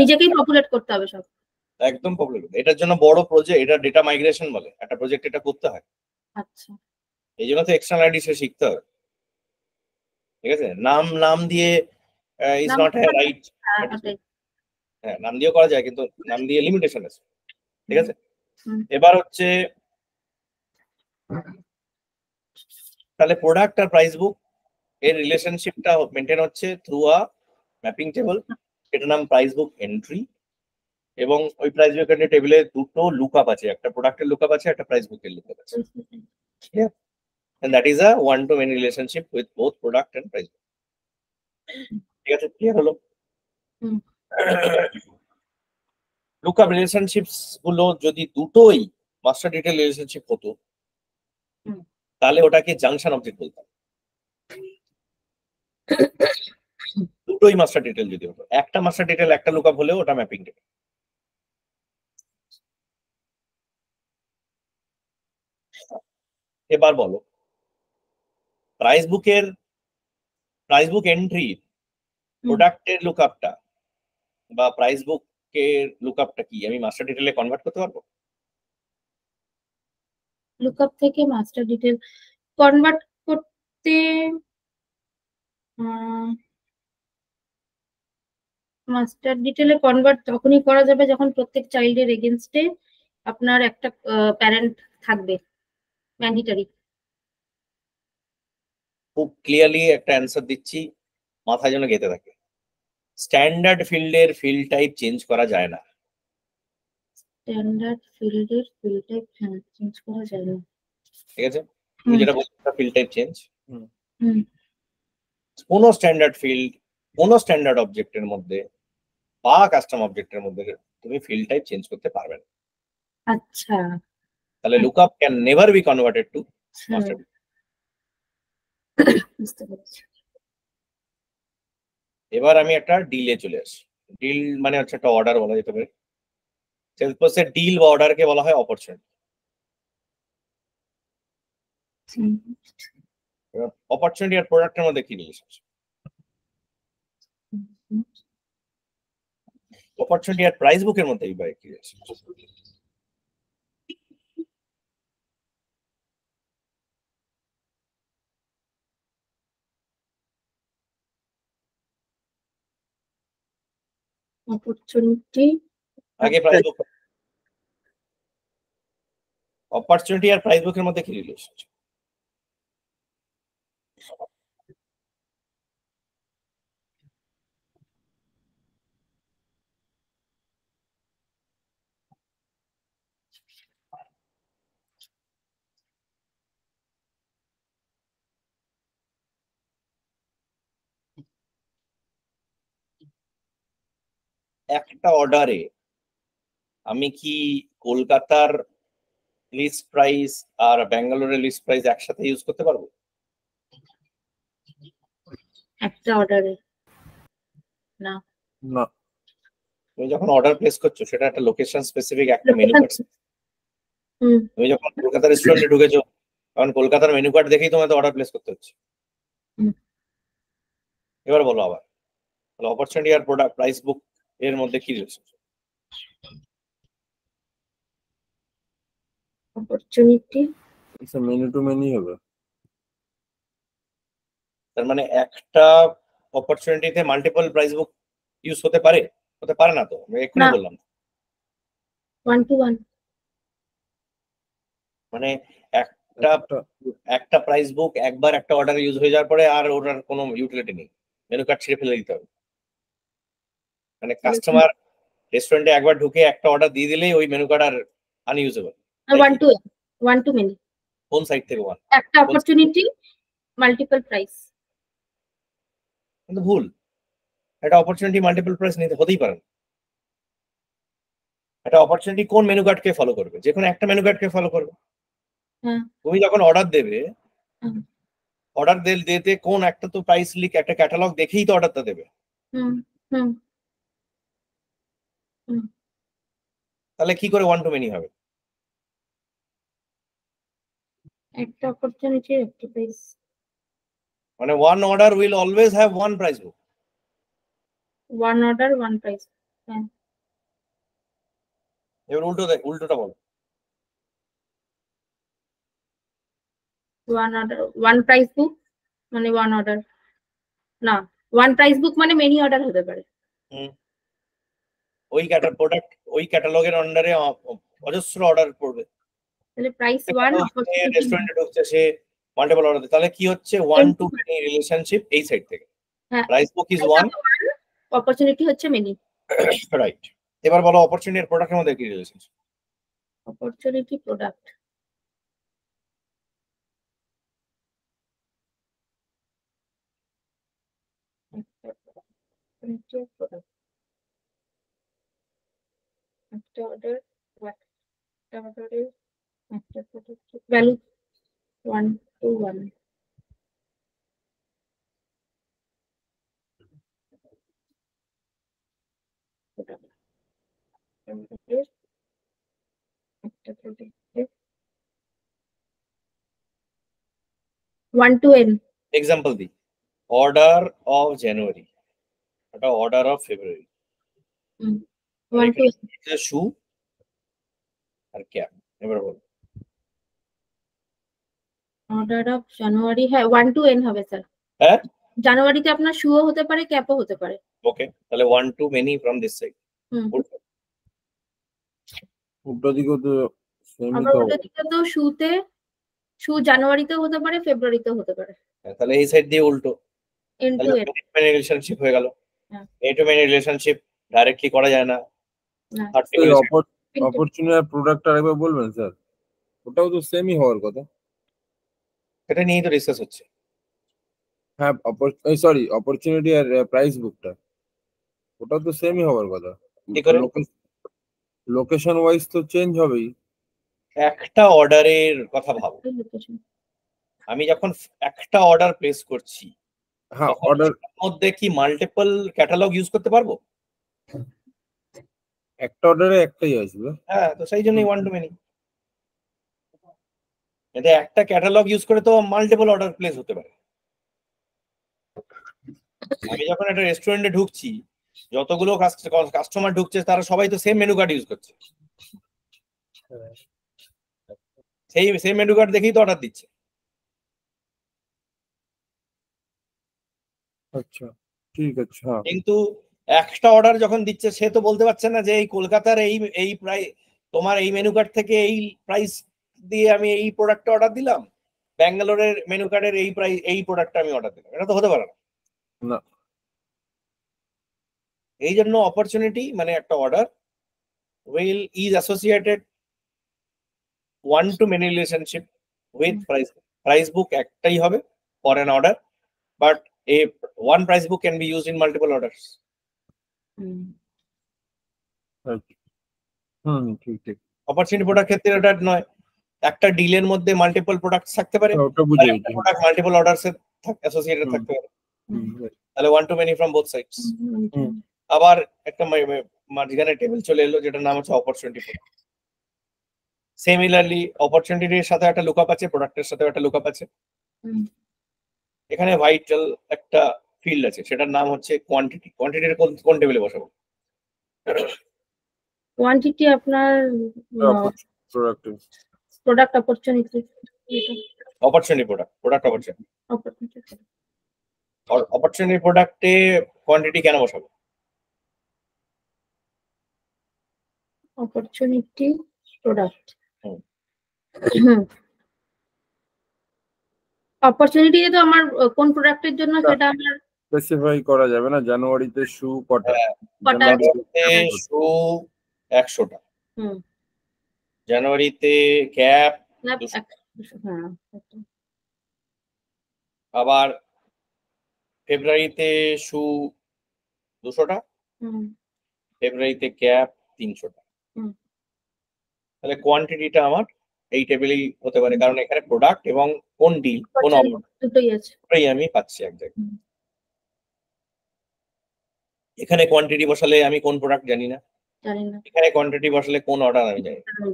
নিজেকেই পপুলেট করতে হবে সব। একদম পপুলেট। এটার জন্য বড় প্রজেক্ট, এটা ডেটা মাইগ্রেশন বলে, একটা প্রজেক্ট এটা করতে হয়। আচ্ছা, এই জন্য তো এক্সটার্নাল আইডি সে শিখতে হবে। ঠিক আছে? নাম দিয়ে ইজ নট এ রাইট। হ্যাঁ, নাম দিয়েও করা যায়, কিন্তু নাম দিয়ে লিমিটেশন আছে। ঠিক আছে? এবার হচ্ছে তাহলে প্রোডাক্ট আর প্রাইস বুক এর রিলেশনশিপটা মেনটেন হচ্ছে থ্রু আ ম্যাপিং টেবল, এটার নাম প্রাইস বুক এন্ট্রি। এবং ওই প্রাইস বুক এন্ট্রি টেবিলে দুটো লুকআপ আছে, একটা প্রোডাক্টের লুকআপ আছে, একটা প্রাইস বুকের লুকআপ আছে। And that is a one-to-many relationship with both product and price book. ঠিক আছে? ক্লিয়ার হলো? লুকআপ রিলেশনশিপস গুলো যদি দুটোই মাস্টার ডিটেল রিলেশনশিপ হতো, তাহলে ওটাকে জাংশন অবজেক্ট বলতাম। দুটোই মাস্টার ডিটেল যদি হতো, একটা মাস্টার ডিটেল একটা লুকআপ হলেও ওটা ম্যাপিং টেবিল। এবার বলো, প্রাইস বুক এন্ট্রি প্রোডাক্টের লুকআপটা বা প্রাইস বুকের লুকআপটা কি আমি মাস্টার ডিটেলে কনভার্ট করতে পারবো? লুকআপ থেকে মাস্টার ডিটেল কনভার্ট করতে মাস্টার ডিটেলে কনভার্ট তখনই করা যাবে যখন প্রত্যেক চাইল্ডের এগেইনস্টে আপনার একটা প্যারেন্ট থাকবে ম্যান্ডেটরি। খুব ক্লিয়ারলি একটা অ্যান্সার দিচ্ছি, মাথায় যেন গেঁথে থাকে। স্ট্যান্ডার্ড ফিল্ডের ফিল্ড টাইপ চেঞ্জ করা যায় না। স্ট্যান্ডার্ড ফিল্ডের ফিল্ড টাইপ চেঞ্জ করা যায় না। ঠিক আছে? তুমি যেটা বলছো ফিল্ড টাইপ চেঞ্জ, কোন স্ট্যান্ডার্ড ফিল্ড কোন স্ট্যান্ডার্ড অবজেক্টের মধ্যে বা কাস্টম অবজেক্টের মধ্যে তুমি ফিল্ড টাইপ চেঞ্জ করতে পারবে না। আচ্ছা, তাহলে lookup can never be converted to master. বুঝতে পেরেছি। এবার আমি একটা ডিলে চলে আসি। ডিল মানে হচ্ছে একটা অর্ডার বলা যেতে পারে। সেলসফোর্সের ডিল বা অর্ডারকে বলা হয় অপরচুনিটি। অপরচুনিটি আর প্রোডাক্টের মধ্যে কি রিলেশনশিপ? অপরচুনিটি আর প্রাইস বুকের মধ্যে এই কি রিলেশনশিপ? অপরচুনিটি আগে প্রাইস বুক, অপরচুনিটি আর প্রাইস বুকের মধ্যে কি রিলেশন? একটা অর্ডারে আমি কি কলকাতার লিস্ট প্রাইস আর ব্যাঙ্গালোরের লিস্ট প্রাইস একসাথে ইউজ করতে পারবো? একটা অর্ডারে না। না। তুমি যখন অর্ডার প্লেস করছো সেটা একটা লোকেশন স্পেসিফিক একটা মেনু কার্ড। তুমি যখন কলকাতা রেস্টুরেন্টে ঢুকেছো তখন কলকাতার মেনু কার্ড দেখেই তোমাকে অর্ডার প্লেস করতে হচ্ছে। এবার বলো আবার, তাহলে অপরচুনিটি আর প্রোডাক্ট প্রাইস বুক এর মধ্যে কি relation? Opportunity many to many হবে। তার মানে একটা অপরচুনিটিতে মাল্টিপল প্রাইস বুক ইউজ হতে পারে? হতে পারে না তো, আমি এক্ষুনি বললাম। 1 to 1 মানে একটা প্রাইস বুক একবার একটা অর্ডার ইউজ হয়ে যাওয়ার পরে আর ওটার কোনো ইউটিলিটি নেই, মেনু কার্ড ছিঁড়ে ফেলে দিতে হবে। মানে কাস্টমার রেস্টুরেন্টে একবার ঢুকে একটা অর্ডার দিয়ে দিলেই ওই মেনু কার্ড আর আনইউজেবল। 1 to many কোন সাইড থেকে ওয়ান? একটা অপরচুনিটি মাল্টিপল প্রাইস। কিন্তু ভুল, একটা অপরচুনিটি মাল্টিপল প্রাইস নিতে হতেই পারে না। একটা অপরচুনিটি কোন মেনু কার্ডকে ফলো করবে? যে কোনো একটা মেনু কার্ডকে ফলো করবে। তুমি যখন অর্ডার দেবে, অর্ডার দিতে কোন একটা তো প্রাইস লিখ, একটা ক্যাটালগ দেখেই তো অর্ডারটা দেবে। তাহলে কি করে ওয়ান টু মেনি হবে? একটা অপরচুনিটি একটা প্রাইস, মানে one order will always have one price book. One order one price. এবার উল্টোটা বলো। ওয়ান অর্ডার ওয়ান প্রাইস বুক মানে ওয়ান অর্ডার না, ওয়ান প্রাইস বুক মানে মেনি অর্ডার হতে পারে। ওই প্রোডাক্ট ওই ক্যাটালগের আন্ডারে অজস্র অর্ডার পড়বে। তাহলে প্রাইস ওয়ান, রেস্টুরেন্টে ঢুকছে সে মাল্টিপল অর্ডার, তাহলে কি হচ্ছে ওয়ান টু মেনি রিলেশনশিপ এই সাইড থেকে। Price book is one, opportunity হচ্ছে মেনি। রাইট। এবার বলো অপরচুনিটি আর প্রোডাক্টের মধ্যে কি রিলেশনশিপ? অপরচুনিটি প্রোডাক্ট একটা অর্ডার একটা অর্ডারে একটা প্রোডাক্ট ভ্যালু 1 to 1। একটা প্রোডাক্ট 1 to n। এক্সাম্পল দিই, অর্ডার অফ জানুয়ারি, একটা order of February. 1 to shoe আর ক্যাপ। এবার বলো অর্ডার অফ জানুয়ারি, হ্যাঁ 1 to n হবে স্যার। হ্যাঁ, জানুয়ারিতে আপনার শুও হতে পারে, ক্যাপও হতে পারে। ওকে, তাহলে one to many from this side. উল্টো দিকেও তো সেমই আবার তো উল্টো দিকে তো শু জানুয়ারিতেও হতে পারে, ফেব্রুয়ারিতেও হতে পারে। তাহলে এই সাইড দিয়ে উল্টো, n to n রিলেশনশিপ হয়ে গেল। এ টু মেনি রিলেশনশিপ ডাইরেক্টলি করা যায় না। অপরচুনিটি আর প্রোডাক্ট আরেকবার বলবেন স্যার? ওটাও তো সেমই হওয়ার কথা। এটা নিয়েই তো ডিসকাস হচ্ছে। হ্যাঁ, সরি, অপরচুনিটি আর প্রাইস বুকটা ওটাও তো সেমই হওয়ার কথা। লোকেশন ওয়াইজ তো চেঞ্জ হবেই। একটা অর্ডারের কথা ভাবো, আমি যখন একটা অর্ডার প্লেস করছি, হ্যাঁ, অর্ডার মধ্যে কি মাল্টিপল ক্যাটালগ ইউজ করতে পারবো? একটা অর্ডারে একটাই আসবে। হ্যাঁ, তো সেই জন্যই ওয়ান টু মেনি। এতে একটা ক্যাটালগ ইউজ করে তো মাল্টিপল অর্ডার প্লেস হতে পারে। আমি যখন একটা রেস্টুরেন্টে ঢুকছি, যতগুলো কাস্টমার ঢুকছে তারা সবাই তো সেম মেনু কার্ড ইউজ করছে, সেই সেম মেনু কার্ড দেখেই তো অর্ডার দিচ্ছে। আচ্ছা, ঠিক আছে। কিন্তু একটা অর্ডার যখন দিচ্ছে সে তো বলতে পারছে না যে এই কলকাতার এই প্রাইস, তোমার এই মেনু কার্ড থেকে এই প্রাইস দিয়ে আমি এই প্রোডাক্টটা অর্ডার দিলাম, ব্যাঙ্গালোরের মেনু কার্ডের এই প্রাইস এই প্রোডাক্টটা আমি অর্ডার দিলাম, এটা তো হতে পারে না। না। এই জন্য অপরচুনিটি মানে একটা order will is associated one to many relationship with price book একটাই হবে for an order, but a one price book can be used in multiple orders. ঠিক ঠিক। অপরচুনিটি প্রোডাক্ট ক্ষেত্রে এটা নয়, একটা ডিলের মধ্যে মাল্টিপল প্রোডাক্ট থাকতে পারে, ওটা বুঝে গেছি। প্রোডাক্ট মাল্টিপল অর্ডারস এর অ্যাসোসিয়েটেড থাকতে পারে, তাহলে one to many from both sides. আবার একটা মাঝখানে টেবিল চলে এলো যেটার নাম হচ্ছে অপরচুনিটি প্রোডাক্ট। সিমিলারলি অপরচুনিটির সাথে একটা লুকআপ আছে, প্রোডাক্টের সাথে একটা লুকআপ আছে। এখানে ভাইটাল একটা ফিল্ড আছে, সেটার নাম হচ্ছে কোয়ান্টিটি। কোয়ান্টিটির কোন টেবিলে বসাবো? কোয়ান্টিটি আপনার product opportunity, opportunity product opportunity প্রোডাক্টে কোয়ান্টিটি কেন বসাবো? অপরচুনিটি প্রোডাক্ট, অপরচুনিটি তো আমার কোন প্রোডাক্টের জন্য সেটা আমার স্পেসিফাই করা যাবে না। জানুয়ারিতে শু কটা? জানুয়ারিতে শু 100টা, জানুয়ারিতে ক্যাপ 200, আবার ফেব্রুয়ারিতে শু 200টা, ফেব্রুয়ারিতে ক্যাপ 300টা। তাহলে কোয়ান্টিটিটা আমার এই টেবিলেই হতে পারে, কারণ এখানে প্রোডাক্ট এবং কোন ডিল কোন দুটোই আমি পাচ্ছি এক জায়গায়। এখানে কোয়ান্টিটি বসালে আমি কোন প্রোডাক্ট জানি না, এখানে কোয়ান্টিটি বসালে কোন অর্ডার আমি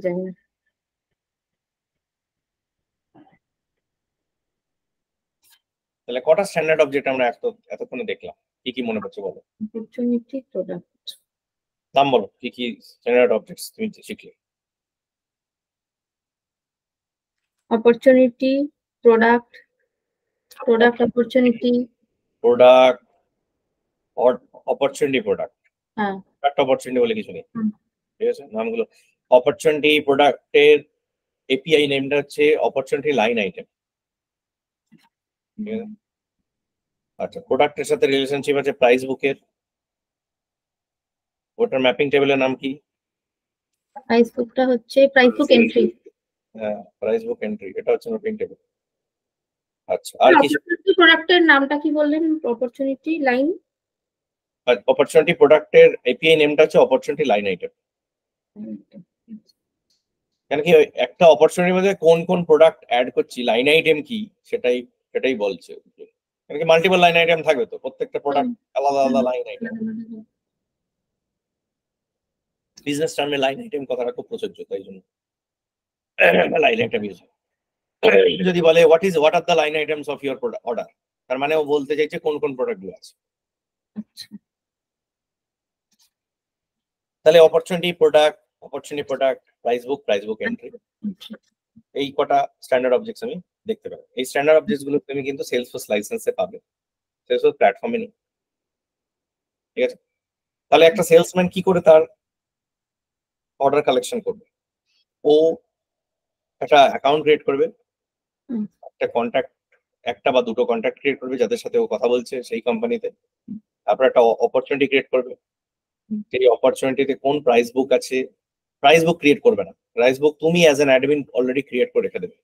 জানি না। তাহলে কটা স্ট্যান্ডার্ড অবজেক্ট আমরা এতক্ষণে দেখলাম, কি কি মনে পড়ছে বলো? অপরচুনিটি প্রোডাক্ট, নাম বলো কি কি স্ট্যান্ডার্ড অবজেক্টস তুমি শিখলে? Opportunity product, product opportunity, product opportunity product, হ্যাঁ প্রোডাক্ট অপরচুনিটি বলে কিছু নেই, ঠিক আছে? নামগুলো অপরচুনিটি প্রোডাক্টের এপিআই নেমটা হচ্ছে অপরচুনিটি লাইন আইটেম। আচ্ছা, প্রোডাক্টের সাথে রিলেশনশিপ আছে প্রাইস বুকের, ওটার ম্যাপিং টেবিলের নাম কি? প্রাইস বুকটা হচ্ছে প্রাইস বুক এন্ট্রি। হ্যাঁ, প্রাইস বুক এন্ট্রি, এটা হচ্ছে ম্যাপিং টেবিল। আচ্ছা, আর কি প্রোডাক্টের নামটা কি বললেন? অপরচুনিটি লাইন, অপরচুনিটি প্রোডাক্টের এপিআই নেমটা হচ্ছে অপরচুনিটি লাইন আইটেম। কেন কি একটা অপরচুনিটির মধ্যে কোন কোন প্রোডাক্ট অ্যাড করছি, লাইন আইটেম কি সেটাই বলছে। কেন কি মাল্টিপল লাইন আইটেম থাকবে তো, প্রত্যেকটা প্রোডাক্ট আলাদা আলাদা লাইন আইটেম। বিজনেস টার্মে লাইন আইটেম কথাটা খুব প্রযোজ্য, তাই জন্য লাইন আইটেম ইউজ। যদি বলে what are the line items of your order, তার মানে ও বলতে চাইছে কোন কোন প্রোডাক্ট গুলো আছে। তাহলে অপরচুনিটি প্রোডাক্ট, প্রাইস বুক এন্ট্রি, এই কটা স্ট্যান্ডার্ড অবজেক্টস আমি দেখতে পাবো। এই স্ট্যান্ডার্ড অবজেক্টস গুলো তুমি কিন্তু সেলসফোর্স লাইসেন্সে পাবে, সেলসফোর্স প্ল্যাটফর্মে নেই, ঠিক আছে? তাহলে একটা সেলসম্যান কি করে তার অর্ডার কালেকশন করবে? ও একটা অ্যাকাউন্ট ক্রিয়েট করবে, একটা কন্ট্যাক্ট, একটা বা দুটো কন্ট্যাক্ট ক্রিয়েট করবে যাদের সাথে ও কথা বলছে সেই কোম্পানিতে। তারপর একটা অপরচুনিটি ক্রিয়েট করবে, সেই অপরচুনিটিতে কোন প্রাইস বুক আছে, প্রাইস বুক ক্রিয়েট করবে না, প্রাইস বুক তুমি as an admin already create করে রেখে দেবে।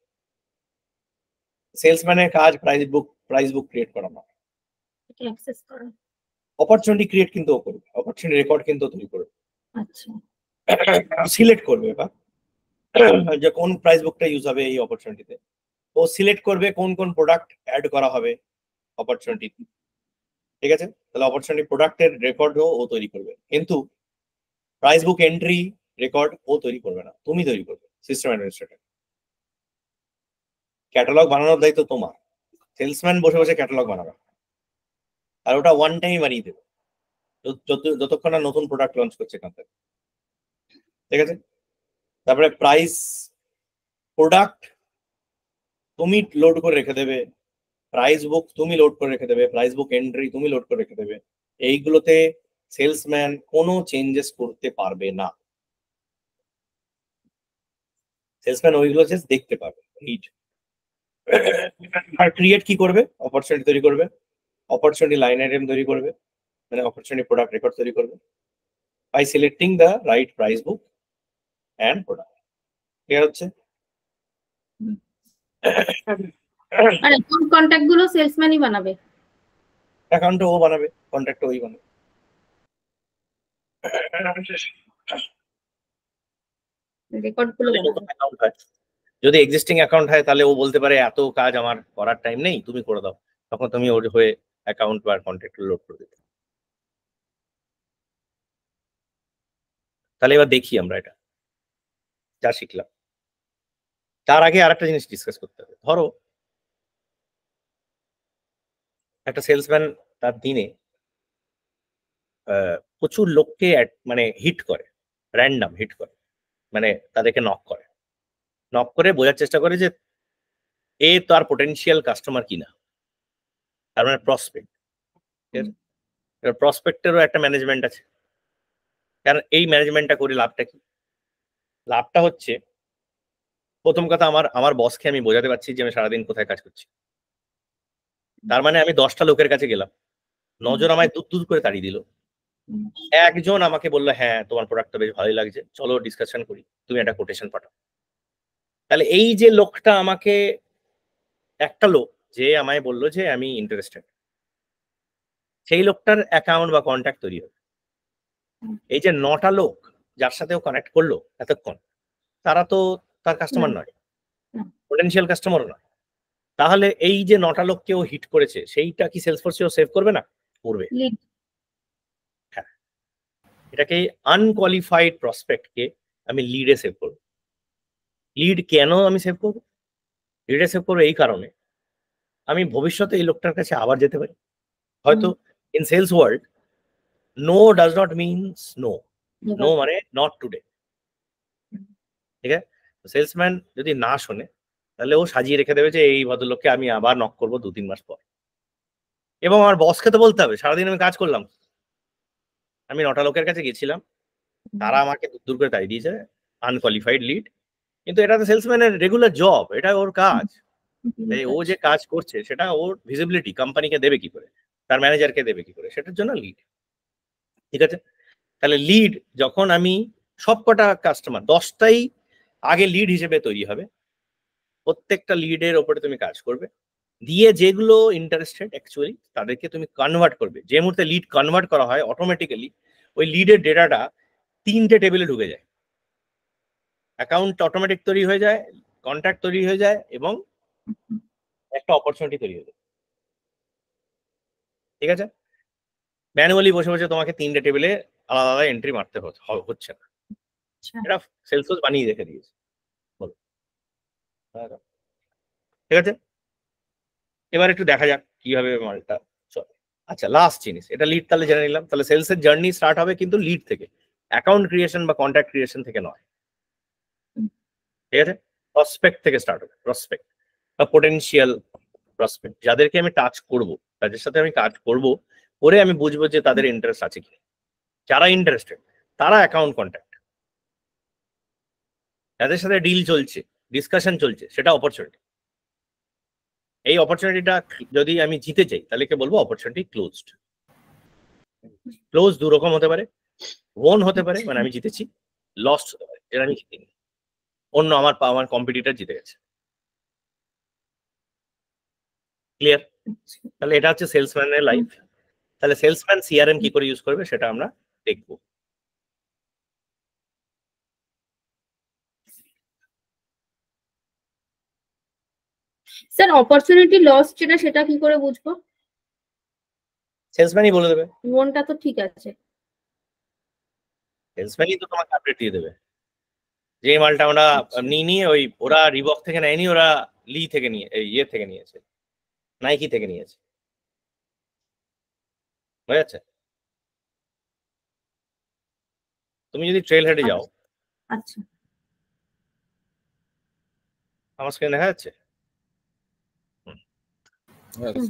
সেলসম্যানের কাজ প্রাইস বুক ক্রিয়েট করা না, অ্যাক্সেস করা। অপরচুনিটি ক্রিয়েট কিন্তু ও করবে, অপরচুনিটি রেকর্ড কিন্তু তৈরি করবে, আচ্ছা সিলেক্ট করবে বা যে কোন প্রাইস বুকটা ইউজ হবে এই অপরচুনিটিতে, ও সিলেক্ট করবে কোন কোন প্রোডাক্ট অ্যাড করা হবে অপরচুনিটি, ঠিক আছে? তাহলে অপরচুনিটি প্রোডাক্টের রেকর্ডও ও তৈরি করবে, কিন্তু প্রাইস বুক এন্ট্রি রেকর্ড ও তৈরি করবে না, তুমি তৈরি করবে, সিস্টেম অ্যাডমিনিস্ট্রেটর। ক্যাটালগ বানানোর দায়িত্ব তোমার, সেলসম্যান বসে বসে ক্যাটালগ বানাবে, আর ওটা ওয়ান টাইম বানিয়ে দেবে যতক্ষণ না নতুন প্রোডাক্ট লঞ্চ করছে এখান থেকে, ঠিক আছে? তারপরে প্রাইস প্রোডাক্ট তুমি লোড করে রেখে দেবে, প্রাইস বুক তুমি লোড করে রেখে দেবে, প্রাইস বুক এন্ট্রি তুমি লোড করে রেখে দেবে। এইগুলোতে সেলসম্যান কোনো চেঞ্জেস করতে পারবে না। সেলসম্যান ওইগুলো জাস্ট দেখতে পাবে। লিড আর ক্রিয়েট কি করবে? অপরচুনিটি তৈরি করবে, অপরচুনিটি লাইন আইটেম তৈরি করবে, মানে অপরচুনিটি প্রোডাক্ট রেকর্ড তৈরি করবে by selecting the right price book and product. Clear হচ্ছে? আর অ্যাকাউন্ট কন্ট্যাক্ট গুলো সেলসম্যানই বানাবে? অ্যাকাউন্ট ও বানাবে, কন্ট্যাক্ট ওই বানাবে। রেকর্ড গুলো বানাবে। যদি এক্সিস্টিং অ্যাকাউন্ট হয় তাহলে ও বলতে পারে এত কাজ আমার করার টাইম নেই, তুমি করে দাও, তখন তুমি ওর হয়ে অ্যাকাউন্ট বা কন্ট্যাক্ট লোড করে দিতে। তাহলে এবার দেখি আমরা এটা যা শিখলাম। তার আগে আর একটা জিনিস ডিসকাস করতে হবে। ধরো একটা সেলসম্যান তার দিনে প্রচুর লোককে মানে হিট করে, র্যান্ডম হিট করে, মানে তাদেরকে নক করে বোঝার চেষ্টা করে যে এ তার পোটেনশিয়াল কাস্টমার কিনা, তার মানে প্রসপেক্ট। প্রসপেক্টেরও একটা ম্যানেজমেন্ট আছে। কারণ এই ম্যানেজমেন্টটা করে লাভটা কি? লাভটা হচ্ছে প্রথম কথা, আমার বসকে আমি বোঝাতে পারছি যে আমি সারাদিন কোথায় কাজ করছি। তার মানে আমি 10টা লোকের কাছে গেলাম, 9 জন আমায় দূর করে তাড়িয়ে দিল, একজন আমাকে বললো হ্যাঁ তোমার প্রোডাক্টটা বেশ ভালোই লাগছে, চলো ডিসকাশন করি, তুমি একটা কোটেশন পাঠাও। তাহলে এই যে লোকটা আমাকে, একটা লোক যে আমায় বললো যে আমি ইন্টারেস্টেড, সেই লোকটার অ্যাকাউন্ট বা কন্ট্যাক্ট তৈরি হবে। এই যে 9টা লোক যার সাথে ও কানেক্ট করলো এতক্ষণ, তারা তো তার কাস্টমার নয়, পোটেনশিয়াল কাস্টমারও নয়। তাহলে এই যে 9টা লোককে ও হিট করেছে, সেইটা কি সেলসফোর্সে ও সেভ করবে না? করবে। হ্যাঁ, এটাকে আনকোয়ালিফাইড প্রসপেক্টকে আমি লিডে সেভ করবো। লিড কেন আমি সেভ করবো? লিডে সেভ করবো এই কারণে, আমি ভবিষ্যতে এই লোকটার কাছে আবার যেতে পারি। হয়তো in sales world no does not means no, no মানে নট টুডে। ঠিক আছে? সেলসম্যান যদি না শোনে তাহলে ও সাজিয়ে রেখে দেবে যে এই ভদ্রলোককে আমি আবার নক করবো 2-3 মাস পর। এবং আমার বসকে তো বলতে হবে সারাদিন আমি কাজ করলাম, আমি 9টা লোকের কাছে গেছিলাম, তারা আমাকে দূর করে তাড়িয়ে দিয়েছে, আনকোয়ালিফাইড লিড। কিন্তু এটা তো সেলসম্যানের রেগুলার জব, এটা ওর কাজ। ও যে কাজ করছে সেটা ওর ভিজিবিলিটি কোম্পানিকে দেবে কি করে, তার ম্যানেজারকে দেবে কি করে, সেটার জন্য লিড। ঠিক আছে? তাহলে লিড যখন আমি সবকটা কাস্টমার 10টাই আগে লিড হিসেবে তৈরি হবে, প্রত্যেকটা লিডের ওপরে তুমি কাজ করবে, দিয়ে যেগুলো ইন্টারেস্টেড অ্যাকচুয়ালি তাদেরকে তুমি কনভার্ট করবে। যে মুহূর্তে লিড কনভার্ট করা হয় অটোমেটিক্যালি ওই লিডের ডেটাটা 3টে টেবিলে ঢুকে যায়, অ্যাকাউন্ট অটোমেটিক তৈরি হয়ে যায়, কন্ট্যাক্ট তৈরি হয়ে যায়, এবং একটা অপরচুনিটি তৈরি হয়ে যায়। ঠিক আছে? ম্যানুয়ালি বসে বসে তোমাকে 3টে টেবিলে আলাদা আলাদা এন্ট্রি মারতে হচ্ছে না, এটা সেলসফোর্স বানিয়ে রেখে দিয়েছে। বলো, ঠিক আছে? এবার একটু দেখা যাক কিভাবে মালটা চলে। আচ্ছা, লাস্ট জিনিস, এটা লিড তাহলে জেনে নিলাম। তাহলে সেলসের জার্নি স্টার্ট হবে কিন্তু লিড থেকে, অ্যাকাউন্ট ক্রিয়েশন বা কন্ট্যাক্ট ক্রিয়েশন থেকে নয়। ঠিক আছে? প্রসপেক্ট থেকে স্টার্ট হবে, প্রসপেক্ট বা পোটেনশিয়াল প্রসপেক্ট, যাদেরকে আমি টাচ করব, তাদের সাথে আমি কাজ করব, করে আমি বুঝবো যে তাদের ইন্টারেস্ট আছে কি। যারা ইন্টারেস্টেড তারা অ্যাকাউন্ট কন্ট্যাক্ট, যাদের সাথে ডিল চলছে, ডিসকাশন চলছে, সেটা অপরচুনিটি। এই অপরচুনিটিটা যদি আমি জিতে চাই তাহলে কে বলবো অপরচুনিটি ক্লোজড। ক্লোজ দু রকম হতে পারে, ওন হতে পারে মানে আমি জিতেছি, লস্ট হতে পারে যেটা আমি জিতিনি, অন্য আমার কম্পিটিটর জিতে গেছে। ক্লিয়ার? তাহলে এটা হচ্ছে সেলসম্যানের লাইফ। তাহলে সেলসম্যান সিআরএম কি করে ইউজ করবে সেটা আমরা দেখবো। স্যার অপরচুনিটি লস যেটা সেটা কি করে বুঝবো? সেলসম্যানই বলে দেবে। মনটা তো ঠিক আছে, সেলসম্যানই তো তোমাকে আপডেট দিয়ে দেবে যে এই মালটা আমরা নিয়ে ওই ওরা রিবক থেকে নেয়নি, ওরা লি থেকে নিয়ে ইয়ে থেকে নিয়েছে, নাইকি থেকে নিয়েছে। বুঝা যাচ্ছে? তুমি যদি ট্রেল হেডে যাও, আচ্ছা আমার স্ক্রিন দেখা যাচ্ছে? Yes.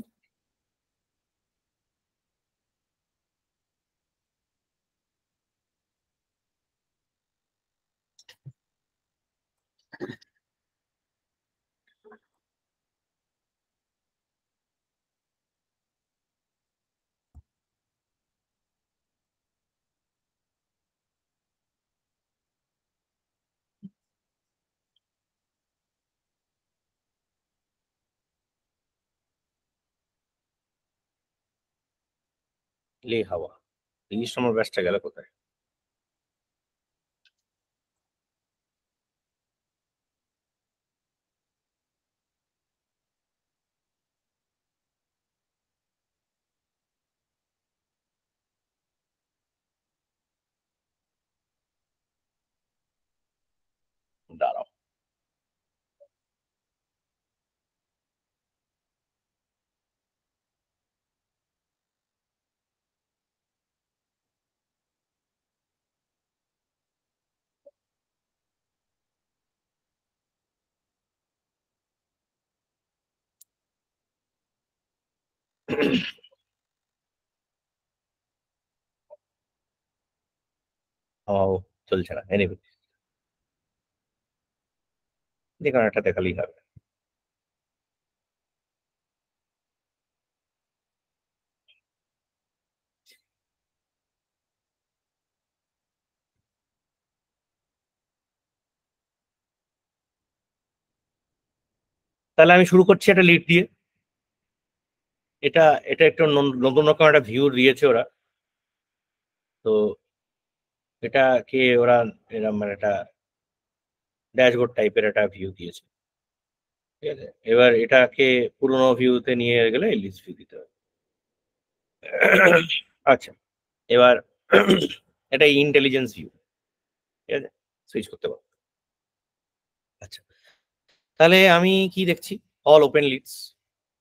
লে হাওয়া 30 নম্বর ব্যাচটা গেল কোথায়? দাঁড়াও, হাওয়াও চলছে না। এনিওয়ে, যেখানে একটা দেখালেই হবে। তাহলে আমি শুরু করছি একটা লিড দিয়ে। এটা এটা একটু নতুন রকম একটা ভিউ দিয়েছে ওরা। তো এটাকে ওরা এরকম মানে একটা ড্যাশবোর্ড টাইপের একটা ভিউ দিয়েছে, ঠিক আছে। এবার এটাকে পুরোনো ভিউতে নিয়ে গেলে লিস্ট ভিউ দিতে হবে। আচ্ছা, এবার এটা ইন্টেলিজেন্স ভিউ, ঠিক আছে, সুইচ করতে পারো। আচ্ছা, তাহলে আমি কি দেখছি? All open Leeds.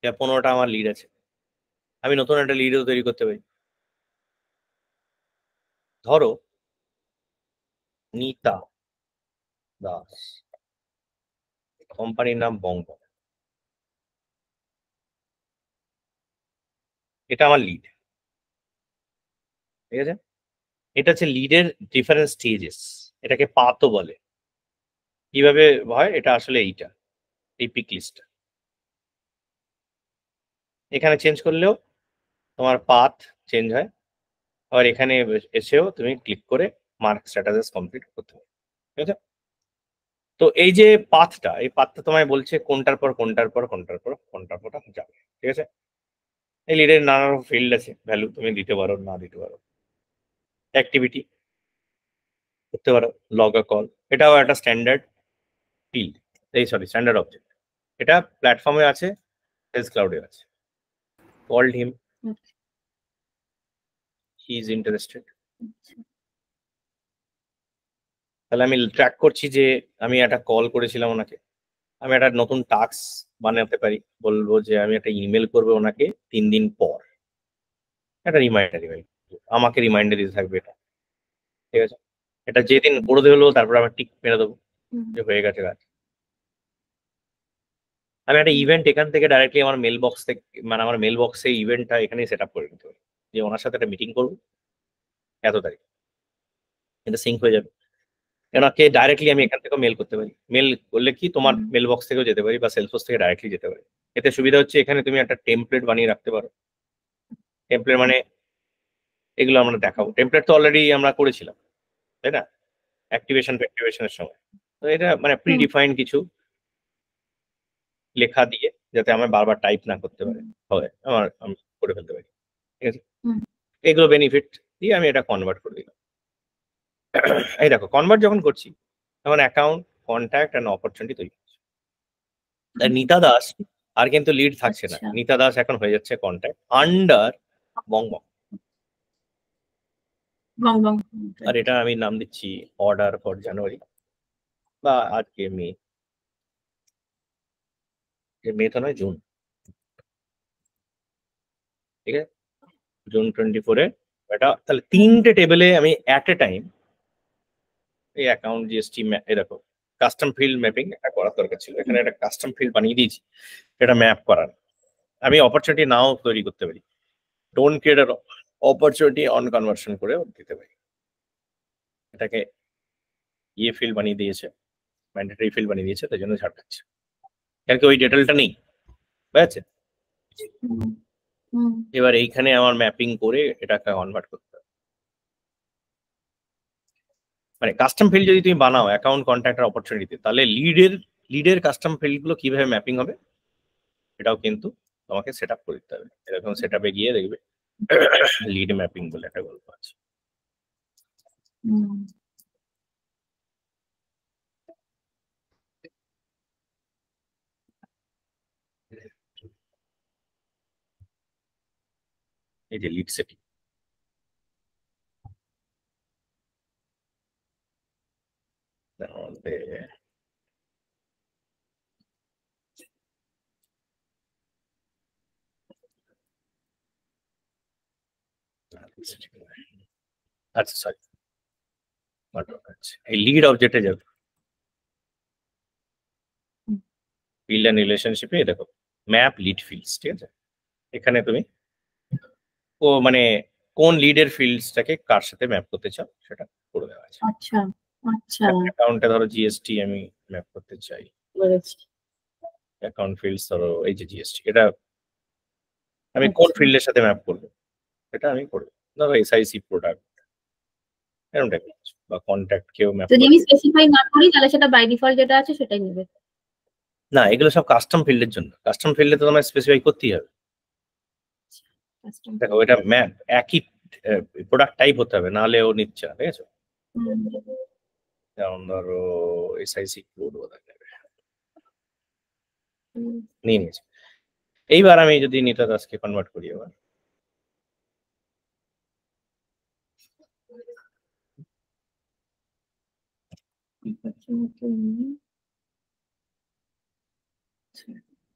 15টা আমার লিড আছে। আমি নতুন একটা লিডও তৈরি করতে পারি। ধরো নিতা দাস, কোম্পানির নাম বংবং, এটা আমার লিড, ঠিক আছে। এটা হচ্ছে লিডের ডিফারেন্ট স্টেজেস, এটাকে পাতও বলে। কিভাবে হয় এটা? আসলে এইটা, এই পিক লিস্টটা এখানে চেঞ্জ করলেও তোমার পাথ চেঞ্জ হয়। আর এখানে এসেও তুমি ক্লিক করে মার্ক স্ট্যাটাস কমপ্লিট করতে হবে, ঠিক আছে। তো এই যে পাথটা, এই পাথটা তোমায় বলছে কোনটার পর কোনটার পর কোনটার পর কোনটার পর যাবে, ঠিক আছে। এই লিডের নানা রকম ফিল্ড আছে, ভ্যালু তুমি দিতে পারো, না দিতে পারো। অ্যাক্টিভিটি করতে পারো, লগ আ কল, এটাও একটা স্ট্যান্ডার্ড ফিল্ড, এই সরি স্ট্যান্ডার্ড অবজেক্ট। এটা প্ল্যাটফর্মে আছে, সেলস ক্লাউডে আছে। Called him, he is interested. তাহলে আমি ট্র্যাক করছি যে আমি একটা কল করেছিলাম ওনাকে। আমি একটা নতুন টাস্ক বানাতে পারি, বলবো যে আমি একটা ইমেল করবো ওনাকে 3 দিন পর, একটা রিমাইন্ডার ইমেল, আমাকে রিমাইন্ডার দিতে থাকবে এটা, ঠিক আছে। এটা যেদিন করে হলো তারপর আমি টিক মেরে দেবো যে হয়ে গেছে কাজ। আমি একটা ইভেন্ট এখান থেকে ডাইরেক্টলি আমার মেল বক্স থেকে, মানে আমার মেল বক্সে ইভেন্টটা এখানেই সেট আপ করে নিতে পারি, যে ওনার সাথে একটা মিটিং করবো এত তারিখ, এটা সিঙ্ক হয়ে যাবে। ওনাকে ডাইরেক্টলি আমি এখান থেকে মেল করতে পারি। মেল করলে কি তোমার মেল বক্স থেকেও যেতে পারি বা সেলসফোর্স থেকে ডাইরেক্টলি যেতে পারি। এতে সুবিধা হচ্ছে এখানে তুমি একটা টেমপ্লেট বানিয়ে রাখতে পারো। টেমপ্লেট মানে এগুলো আমরা দেখাবো। টেমপ্লেট তো অলরেডি আমরা করেছিলাম, তাই না, অ্যাক্টিভেশনের সময়। তো এটা মানে প্রি ডিফাইন্ড কিছু লেখা দিয়ে, যাতে আমার বারবার টাইপ না করতে পারে, হয় আমি করে ফেলতে পারি, ঠিক আছে। এগুলো বেনিফিট দিয়ে আমি এটা কনভার্ট করে দিলাম। এই দেখো, কনভার্ট যখন করছি তখন অ্যাকাউন্ট, কন্ট্যাক্ট এন্ড অপরচুনিটি তৈরি হচ্ছে। নিতা দাস আর কিন্তু লিড থাকছে না, নিতা দাস এখন হয়ে যাচ্ছে কন্ট্যাক্ট আন্ডার বংবং। আর এটা আমি নাম দিচ্ছি অর্ডার ফর জানুয়ারি, বা আজকে মে, মে তো নয়, জুন, ঠিক আছে, জুন 24-এ এটা। তাহলে 3টে টেবিলে আমি অ্যাট এ টাইম এই অ্যাকাউন্ট জিএসটি এরকম কাস্টম ফিল্ড ম্যাপিং একটা করার দরকার ছিল। এখানে একটা কাস্টম ফিল্ড বানিয়ে দিয়েছি, এটা ম্যাপ করার। আমি অপরচুনিটি নাও তৈরি করতে পারি, ডোন্ট ক্রিয়েট আর অপরচুনিটি অন কনভার্সন করে দিতে পারি। এটাকে ইয়ে ফিল্ড বানিয়ে দিয়েছে, ম্যান্ডেটরি ফিল্ড বানিয়ে দিয়েছে, তাই জন্য ছাড় খাচ্ছে, কারণ কি ওই ডিটেলটা নেই, বুঝেছে। এবার এইখানে আমার ম্যাপিং করে এটাকে কনভার্ট করতে হবে। মানে কাস্টম ফিল্ড যদি তুমি বানাও অ্যাকাউন্ট, কন্ট্যাক্ট আর অপরচুনিটিতে, তাহলে লিডের কাস্টম ফিল্ড গুলো কিভাবে ম্যাপিং হবে এটাও কিন্তু তোমাকে সেট আপ করে দিতে হবে। এরকম সেট আপে গিয়ে দেখবে লিড ম্যাপিং বলে একটা গল্প আছে। এই যে লিড সেটিং, আচ্ছা সরি এই লিড অবজেক্টে যাবে, ফিল্ড অ্যান্ড রিলেশনশিপে দেখো ম্যাপ লিড ফিল্ডস, ঠিক আছে? এখানে তুমি মানে কোন লিডের ফিল্ডসটাকে কার সাথে ম্যাপ করতে চাও সেটা করে দেওয়া আছে। আচ্ছা আচ্ছা, অ্যাকাউন্টে ধরো জিএসটি আমি ম্যাপ করতে চাই, বুঝেছি। অ্যাকাউন্ট ফিল্ডস ধরো এই যে জিএসটি, এটা আমি কোন ফিল্ডের সাথে ম্যাপ করবো এটা আমি করবো, ধরো এসআইসি প্রোডাক্ট এরকম টাইপের কিছু, বা কন্ট্যাক্ট কেউ ম্যাপ যদি আমি স্পেসিফাই না করি তাহলে সেটা বাই ডিফল্ট যেটা আছে সেটাই নেবে। না, এগুলো সব কাস্টম ফিল্ডের জন্য। কাস্টম ফিল্ডে তো তোমার স্পেসিফাই করতেই হবে। দেখো এটা ম্যাপ একই প্রোডাক্ট টাইপ হতে হবে, নাহলে ও নিচ্ছে না, ঠিক আছে? যেমন ধরো এসআইসি কোড বোধহয় নেবে, নিয়ে নিয়েছে। এইবার আমি যদি নিতা দাসকে কনভার্ট করি, এবার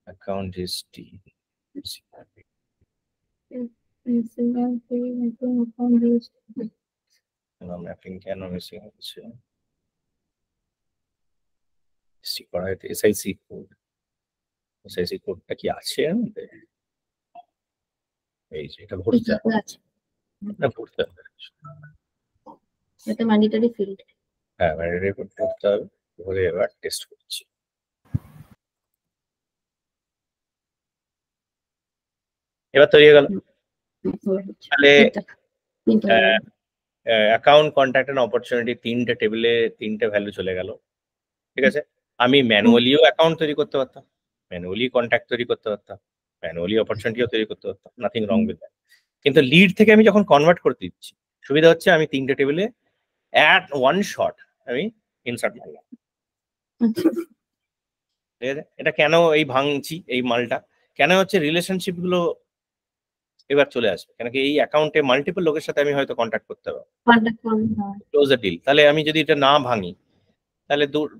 অ্যাকাউন্ট হিস্ট্রি ম্যাপিং কেন মিসিং হচ্ছে, এসআইসি কোড, এসআইসি কোডটা কি আছে আমাদের? এই যে এটা ভরতে হবে, না ভরতে হবে, এটা ম্যান্ডেটরি ফিল্ড। হ্যাঁ ম্যান্ডেটরি কোড ভরতে হবে। ভরে এবার টেস্ট করছি। এবার তৈরি হয়ে গেল। তাহলে অ্যাকাউন্ট, কন্ট্যাক্ট এন্ড অপরচুনিটি তিনটে টেবিলে তিনটে ভ্যালু চলে গেল, ঠিক আছে? আমি ম্যানুয়ালিও অ্যাকাউন্ট তৈরি করতে পারতাম, ম্যানুয়ালি কন্ট্যাক্ট তৈরি করতে পারতাম, ম্যানুয়ালি অপরচুনিটিও তৈরি করতে পারতাম, নাথিং রং উইথ দ্যাট। কিন্তু লিড থেকে আমি যখন কনভার্ট করতে দিচ্ছি, সুবিধা হচ্ছে আমি তিনটে টেবিলে অ্যাট ওয়ান শট আমি ইনসার্ট করলাম, ঠিক আছে? এটা কেন এই ভাঙছি এই মালটা কেন হচ্ছে, রিলেশনশিপ গুলো এবার চলে আসবে, কেন কি এই অ্যাকাউন্টে মাল্টিপল লোকের সাথে আমি হয়তো কন্ট্যাক্ট করতে পারবো, ক্লোজ দ্য ডিল। তাহলে আমি যদি এটা না ভাঙি,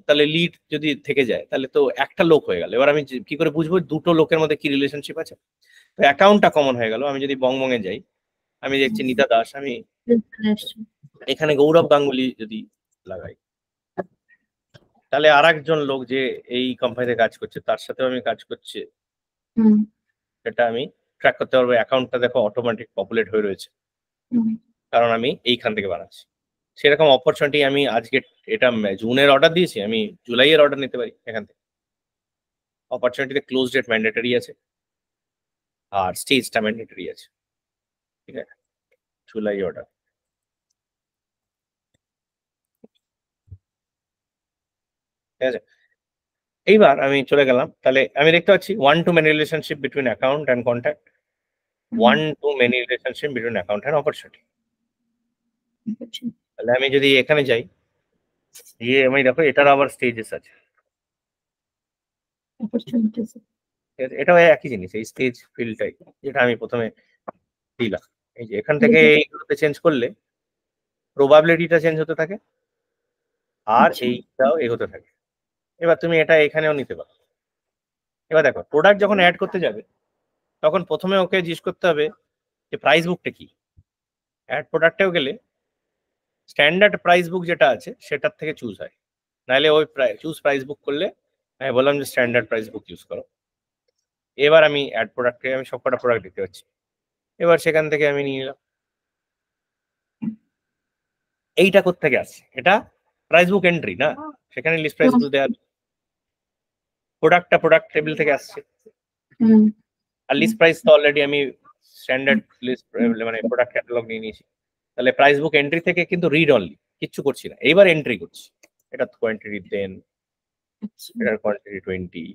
তাহলে লিড যদি থেকে যায় তাহলে তো একটা লোক হয়ে গেল। এবার আমি কি করে বুঝবো দুটো লোকের মধ্যে কি রিলেশনশিপ আছে? তো অ্যাকাউন্টটা কমন হয়ে গেল। আমি যদি বংবঙে যাই, আমি দেখছি নিতা দাস, আমি এখানে গৌরব গাঙ্গুলি যদি লাগাই, তাহলে আর একজন লোক যে এই কোম্পানিতে কাজ করছে তার সাথেও আমি কাজ করছি, সেটা আমি ট্র্যাক করতে পারবো। অ্যাকাউন্টটা দেখো অটোমেটিক পপুলেট হয়ে রয়েছে, কারণ আমি এইখান থেকে বানাচ্ছি। সেরকম অপরচুনিটি আমি আজকে এটা জুনের অর্ডার দিয়েছি, আমি জুলাইয়ের অর্ডার নিতে পারি এখান থেকে। অপরচুনিটিতে ক্লোজ ডেট ম্যান্ডেটরি আছে আর স্টেজটা ম্যান্ডেটরি আছে, ঠিক আছে? জুলাই অর্ডার, ঠিক আছে? এইবার আমি চলে গেলাম, তাহলে আমি দেখতে পাচ্ছি one to many relationship between account and contact, one to many relationship between account and opportunity. তাহলে আমি যদি এখানে যাই, গিয়ে আমি দেখো এটার আবার স্টেজেস আছে, এটাও একই জিনিস, এই স্টেজ ফিল্ডটাই যেটা আমি প্রথমে দিলাম। এই যে এখান থেকে এইগুলোতে চেঞ্জ করলে প্রবাবিলিটিটা চেঞ্জ হতে থাকে আর এইটাও এগোতে থাকে। এবার তুমি এটা এখানেও নিতে পারো। এবার দেখো প্রোডাক্ট যখন অ্যাড করতে যাবে তখন প্রথমে ওকে জিজ্ঞেস করতে হবে যে প্রাইস বুকটা কি। অ্যাড প্রোডাক্টেও গেলে স্ট্যান্ডার্ড প্রাইস বুক যেটা আছে সেটার থেকে চুজ হয়, নাহলে ওই চুজ প্রাইস বুক করলে আমি বললাম যে স্ট্যান্ডার্ড প্রাইস বুক ইউজ করো। এবার আমি অ্যাড প্রোডাক্টে আমি সবকটা প্রোডাক্ট দিতে পারছি। এবার সেখান থেকে আমি নিয়ে নিলাম। এইটা কোত্থেকে আসছে? এটা প্রাইস বুক এন্ট্রি না, সেখানে লিস্ট প্রাইস গুলো দেওয়া, প্রোডাক্টটা প্রোডাক্ট টেবিল থেকে আসছে। আর লিস্ট প্রাইস তো অলরেডি আমি স্ট্যান্ডার্ড লিস্ট মানে প্রোডাক্ট ক্যাটালগ নিয়ে নিয়েছি। তাহলে প্রাইস বুক এন্ট্রি থেকে কিন্তু রিড অনলি, কিচ্ছু করছি না, এইবার এন্ট্রি করছি। এটা কোয়ান্টিটি 10, এটার কোয়ান্টিটি 20,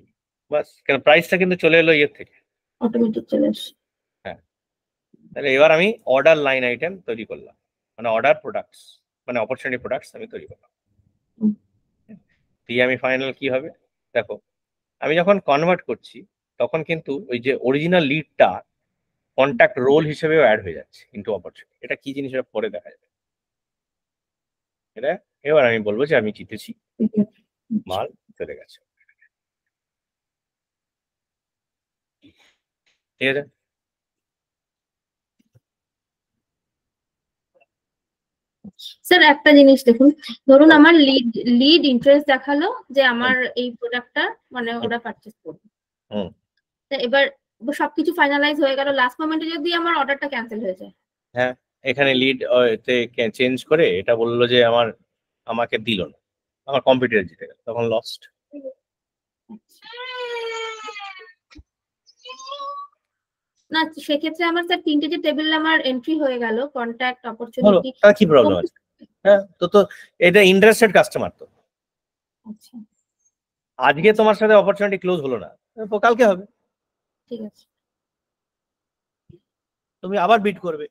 বাস। কেন প্রাইসটা কিন্তু চলে এলো ইয়ের থেকে, অটোমেটিক চলে আসে। হ্যাঁ তাহলে এবার আমি অর্ডার লাইন আইটেম তৈরি করলাম, মানে অর্ডার প্রোডাক্টস, মানে অপরচুনিটি প্রোডাক্টস আমি তৈরি করলাম। দিয়ে আমি ফাইনাল কি হবে দেখো, আমি যখন কনভার্ট করছি তখন কিন্তু ওই যে অরিজিনাল লিডটা কন্ট্যাক্ট রোল হিসেবেও অ্যাড হয়ে যাচ্ছে ইনটু অপরচুনিটি। এটা কি জিনিস এটা পরে দেখা যাবে। এটা এবার আমি বলবো যে আমি জিতেছি, মাল চলে গেছে, ঠিক আছে। স্যার একটা জিনিস দেখুন, ধরুন আমার লিড ইন্টারেস্ট দেখালো যে আমার এই প্রোডাক্টটা মানে ওরা পারচেজ করবে, এবার সবকিছু ফাইনালাইজ হয়ে গেল, লাস্ট মোমেন্টে যদি আমার অর্ডারটা ক্যান্সেল হয়ে যায়, হ্যাঁ এখানে লিড চেঞ্জ করে এটা বললো যে আমাকে দিল না, আমার কম্পিউটার জিতে গেল, তখন লস্ট। না সেক্ষেত্রে আমার স্যার তিনটে যে টেবিল আমার এন্ট্রি হয়ে গেল, কন্ট্যাক্ট, অপরচুনিটি, কি প্রবলেম আছে? হ্যাঁ তো এটা ইন্টারেস্টেড কাস্টমার, তো আচ্ছা আজকে তোমার সাথে অপরচুনিটি ক্লোজ হলো না, কালকে হবে, ঠিক আছে, তুমি আবার বিড করবে,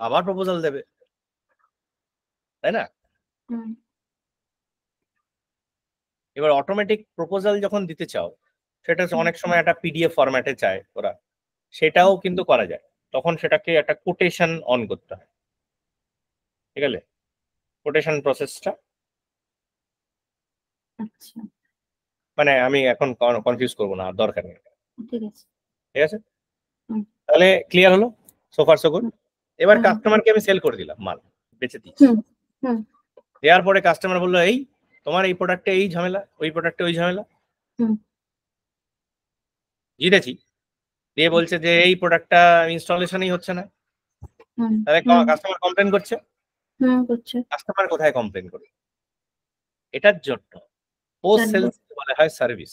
আবার প্রপোজাল দেবে, তাই না? এবার অটোমেটিক প্রপোজাল যখন দিতে চাও, সেটা অনেক সময় একটা পিডিএফ ফরম্যাটে চায় ওরা, সেটাও কিন্তু করা যায়, তখন সেটাকে একটা কোটেশন অন করতে হয়, ঠিক আছে? কোটেশন প্রসেসটা আচ্ছা মানে আমি এখন কনফিউজ করবো না, দরকার নেই, ঠিক আছে, ঠিক আছে। তাহলে ক্লিয়ার হলো, সোফার সো গুড। এবার কাস্টমারকে আমি সেল করে দিলাম, মাল বেচে দিচ্ছি, দেওয়ার পরে কাস্টমার বললো এই তোমার এই প্রোডাক্টে এই ঝামেলা, ওই প্রোডাক্টে ওই ঝামেলা, জিতেছি। দিয়ে বলছে যে এই প্রোডাক্টটা ইনস্টলেশনই হচ্ছে না, তাহলে কাস্টমার কমপ্লেন করছে, কাস্টমার কোথায় কমপ্লেন করবে? এটার জন্য পোস্ট সেলস বলা হয় সার্ভিস।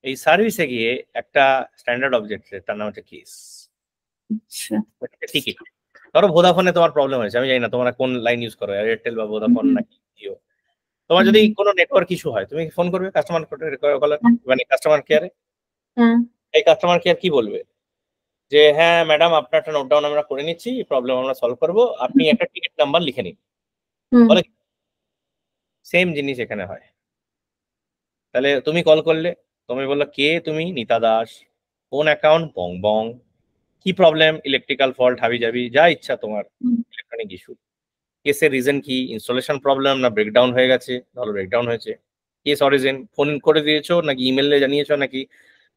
এই সার্ভিসে গিয়ে একটা স্ট্যান্ডার্ড অবজেক্ট, তার নাম হচ্ছে কেস, টিকিট। ধরো ভোদাফোনে তোমার প্রবলেম হয়েছে, আমি জানি না তোমরা কোন লাইন ইউজ করো, এয়ারটেল বা ভোদাফোন নাকি জিও, তোমার যদি কোনো নেটওয়ার্ক ইস্যু হয় তুমি ফোন করবে কাস্টমার মানে কাস্টমার কেয়ারে, এই কাস্টমার কেয়ার কি বলবে যে হ্যাঁ ম্যাডাম আপনারটা নোট ডাউন আমরা করে নিচ্ছি, প্রবলেম আমরা সলভ করবো, আপনি একটা টিকিট নাম্বার লিখে নিন, বলে সেম জিনিস এখানে হয়। তাহলে তুমি কল করলে, তুমি বললো কে তুমি? নিতা দাস, কোন অ্যাকাউন্ট? বং বং, কি প্রবলেম? ইলেকট্রিক্যাল ফল্ট, হাবি যাবি যা ইচ্ছা তোমার ইলেকট্রনিক ইস্যু, কেসের রিজন কি? ইনস্টলেশন প্রবলেম না ব্রেকডাউন হয়ে গেছে? ধরো ব্রেকডাউন হয়েছে, কেস অরিজিন ফোন করে দিয়েছো নাকি ইমেলে জানিয়েছো নাকি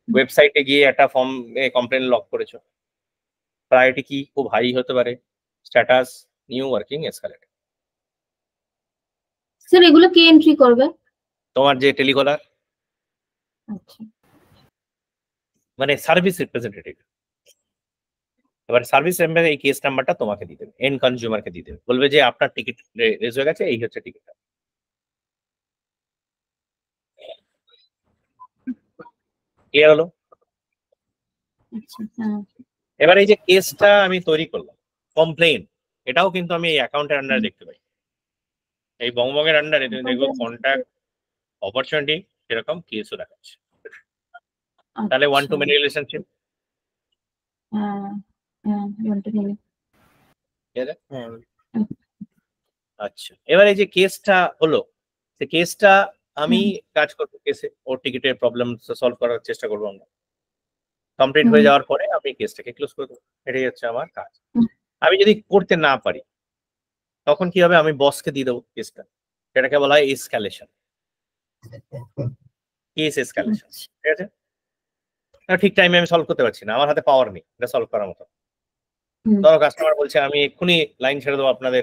ওয়েবসাইটে গিয়ে একটা ফর্ম কমপ্লেন লক করেছো, প্রায়োরিটি কি খুব হাই হতে পারে, status, new working escalate. Sir এগুলো কে এন্ট্রি করবে? তোমার যে টেলিকলার, আচ্ছা মানে সার্ভিস রিপ্রেজেন্টেটিভ। এবার সার্ভিস এই কেস নাম্বারটা তোমাকে দিয়ে দেবে, এন্ড কনজিউমারকে দিয়ে দেবে, বলবে যে আপনার টিকিট রেজ হয়ে গেছে, এই হচ্ছে টিকিটটা। ক্লিয়ার হলো? এবার এই যে কেসটা আমি তৈরি করলাম, কমপ্লেন, এটাও কিন্তু আমি এই অ্যাকাউন্টের আন্ডারে দেখতে পাই, এই বংবংয়ের আন্ডারে তুমি দেখবো কন্ট্যাক্ট, অপরচুনিটি, এরকম কেসও দেখাচ্ছে। তাহলে ওয়ান টু মেনি রিলেশনশিপ। আচ্ছা এবার এই যে কেসটা হলো, সে কেসটা আমি কাজ করবো, কেসে ওর টিকিটের প্রবলেম সলভ করার চেষ্টা করবো আমরা, কমপ্লিট হয়ে যাওয়ার পরে আমি কেসটাকে ক্লোজ করে দেবো, এটাই হচ্ছে আমার কাজ। আমি যদি করতে না পারি তখন কি হবে? আমি বসকে দিয়ে দেবো কেসটা, সেটাকে বলা হয় এসকালেশন, কেস এসকালেশন, ঠিক আছে? ঠিক টাইমে আমি সলভ করতে পারছি না, আমার হাতে পাওয়ার নেই এটা সলভ করার মতো। ধরো কাস্টমার বলছে আমি এক্ষুনি লাইন ছেড়ে দেবো, আপনাদের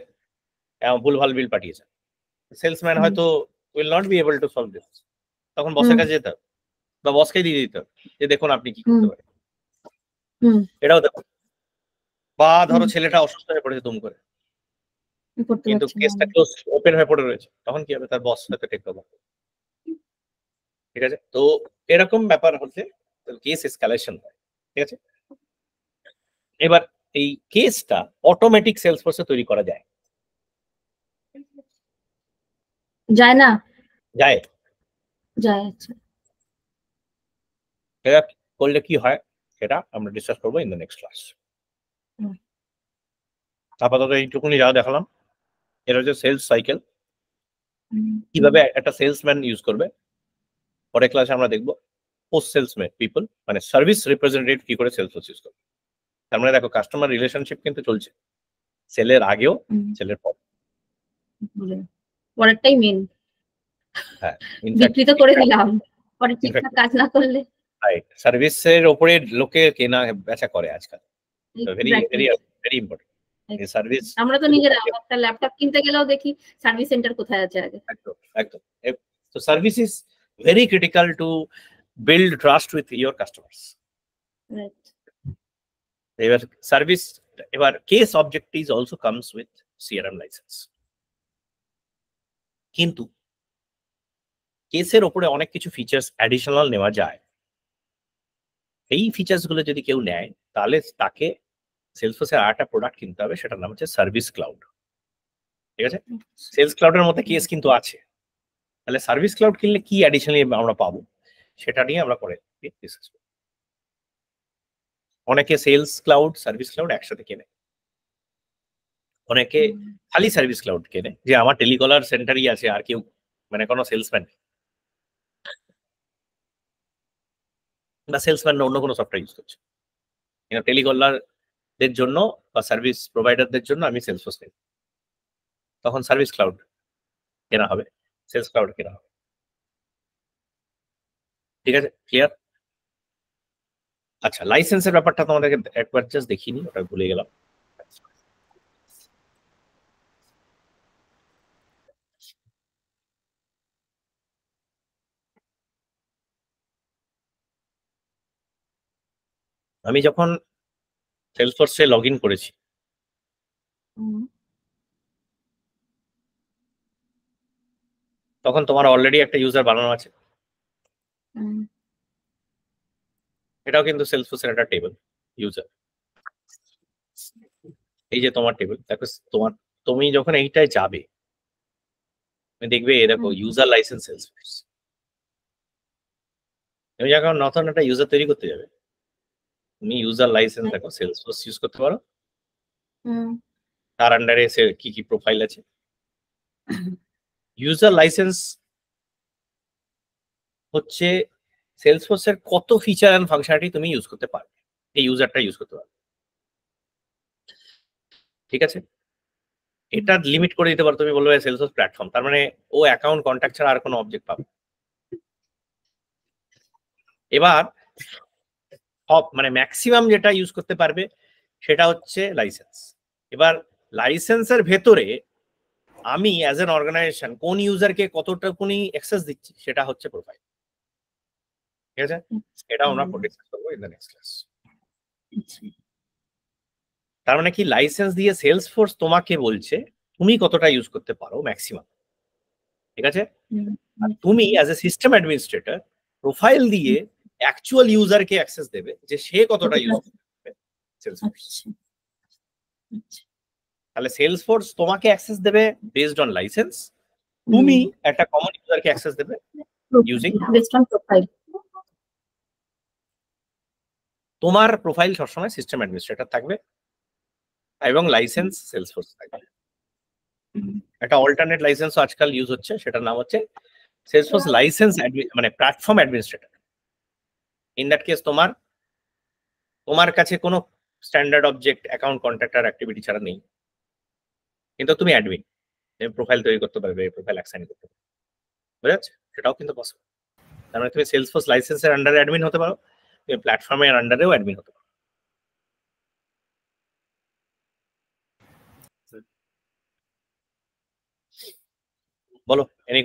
ভুলভাল বিল পাঠিয়েছে, সেলসম্যান হয়তো will not be able to solve this, তখন বসের কাছে যেতে হবে বা বসকে দিয়ে দিতে হবে যে দেখুন আপনি কি করতে পারেন, এটাও দেখুন। বা ধরো ছেলেটা অসুস্থ হয়ে পড়েছে দুম করে, কিন্তু কেসটা ক্লোজ ওপেন হয়ে পড়ে রয়েছে, তখন কি হবে? তার বস হয়তো টেক ওভার, ঠিক আছে? তো এরকম ব্যাপার হচ্ছে কেস এসকালেশন হয়, ঠিক আছে? এবার এই কেসটা অটোমেটিক সেলস ফোর্সে তৈরি করা যায়? যায় না? যায়, যায়। আচ্ছা সেটা করলে কি হয় সেটা আমরা ডিসকাস করবো ইন দ্য নেক্সট ক্লাস। আপাতত এইটুকুনি যা দেখালাম, এটা হচ্ছে সেলস সাইকেল, কিভাবে একটা সেলসম্যান ইউজ করবে। পরের ক্লাসে আমরা দেখবো পোস্ট সেলসম্যান পিপল, মানে সার্ভিস রিপ্রেজেন্টেটিভ কি করে সেলস ইউজ করবে। তার মানে দেখো কাস্টমার রিলেশনশিপ কিন্তু চলছে সেলের আগেও সেলের পর। পরেরটাই মেন। হ্যাঁ, বিক্রি তো করে দিলাম, পরে ঠিকঠাক কাজ না করলে। সার্ভিসের উপরে লোকে কেনা বেচা করে আজকাল, very very very important service. আমরা তো নিজেরা একটা ল্যাপটপ কিনতে গেলেও দেখি সার্ভিস সেন্টার কোথায় আছে আগে। একদম একদম। So service is very critical to build trust with your customers. Right. এবার সার্ভিস, এবার case objective also comes with CRM licence. কিন্তু কেসের উপরে অনেক কিছু ফিচার্স অ্যাডিশনাল নেওয়া যায়। এই ফিচার্স গুলো যদি কেউ নেয় তাহলে তাকে সেলসফোর্সের আরেকটা প্রোডাক্ট কিনতে হবে, সেটার নাম হচ্ছে সার্ভিস ক্লাউড। ঠিক আছে, সেলস ক্লাউডের মধ্যে কেস কিন্তু আছে, তাহলে সার্ভিস ক্লাউড কিনলে কি অ্যাডিশনালি আমরা পাবো সেটা নিয়ে আমরা পরে ডিসকাস করব। অনেকে সেলস ক্লাউড সার্ভিস ক্লাউড একসাথে কেনে, অনেকে খালি সার্ভিস ক্লাউড কেনে, যে আমার টেলিকলার সেন্টারই আছে আর কেউ মানে কোনো সেলসম্যান বা সেলসম্যান অন্য কোনো সফটওয়্যার ইউজ করছে। টেলিকলারদের জন্য বা সার্ভিস প্রোভাইডারদের জন্য আমি সেলসফোর্স নেব, তখন সার্ভিস ক্লাউড কেনা হবে, সেলস ক্লাউড কেনা হবে। ঠিক আছে, ক্লিয়ার? আচ্ছা, লাইসেন্সের ব্যাপারটা তোমাদেরকে একবার জাস্ট দেখিনি, ওটা ভুলে গেলাম। আমি যখন সেলসফোর্সে লগ ইন করেছি তখন তোমার অলরেডি একটা ইউজার বানানো আছে। এটাও কিন্তু সেলসফোর্সের একটা টেবিল ইউজার। এই যে তোমার টেবিল দেখো, তুমি যখন এইটায় যাবে দেখবে দেখো ইউজার লাইসেন্স সেলসফোর্স। তুমি যখন নতুন একটা ইউজার তৈরি করতে যাবে তুমি ইউজার লাইসেন্স দেখো সেলসফোর্স ইউজ করতে পারো, তার আন্ডারে কি কি প্রোফাইল আছে। ইউজার লাইসেন্স হচ্ছে সেলসফোর্সের কত ফিচার এন্ড ফাংশনালিটি তুমি ইউজ করতে পারবে, এই ইউজারটা ইউজ করতে পারবে। ঠিক আছে, এটা লিমিট করে দিতে পারো, তুমি বলবে সেলসফোর্স প্ল্যাটফর্ম, তার মানে ও অ্যাকাউন্ট কন্ট্যাক্ট ছাড়া আর কোনো অবজেক্ট পাবে। এবার সব মানে ম্যাক্সিমাম যেটা ইউজ করতে পারবে সেটা হচ্ছে লাইসেন্স। এবার লাইসেন্সের ভেতরে আমি অ্যাজ এন অর্গানাইজেশন কোন ইউজারকে কতটুকুনি অ্যাক্সেস দিচ্ছি সেটা হচ্ছে প্রোফাইল। ঠিক আছে, এটা আমরা ডিসকাস করবো ইন দ্য নেক্সট ক্লাস। তার মানে কি, লাইসেন্স দিয়ে সেলসফোর্স তোমাকে বলছে তুমি কতটা ইউজ করতে পারো ম্যাক্সিমাম। ঠিক আছে, তুমি as a system administrator profile দিয়ে অ্যাকচুয়াল ইউজারকে অ্যাক্সেস দেবে যে সে কতটা ইউজ করবে সেলসফোর্স। তাহলে সেলসফোর্স তোমাকে অ্যাক্সেস দেবে বেসড অন লাইসেন্স, তুমি একটা কমন ইউজারকে অ্যাক্সেস দেবে ইউজিং প্রোফাইল। তোমার প্রোফাইল সবসময় সিস্টেম অ্যাডমিনিস্ট্রেটর থাকবে এবং লাইসেন্স সেলসফোর্স থাকবে। একটা অল্টারনেট লাইসেন্স আজকাল ইউজ হচ্ছে, সেটার নাম হচ্ছে সেলসফোর্স লাইসেন্স মানে platform administrator. In that case তোমার কাছে কোনো স্ট্যান্ডার্ড অবজেক্ট অ্যাকাউন্ট কন্ট্যাক্টার অ্যাক্টিভিটি ছাড়া নেই, কিন্তু তুমি অ্যাডমিন, তুমি প্রোফাইল তৈরি করতে পারবে, প্রোফাইল অ্যাসাইন করতে পারবে। বুঝা যাচ্ছে, সেটাও কিন্তু পসিবল। তার মানে তুমি সেলসফোর্স লাইসেন্সের আন্ডারে অ্যাডমিন হতে পারো, তুমি প্ল্যাটফর্মের আন্ডারেও অ্যাডমিন হতে পারো। বলো এনি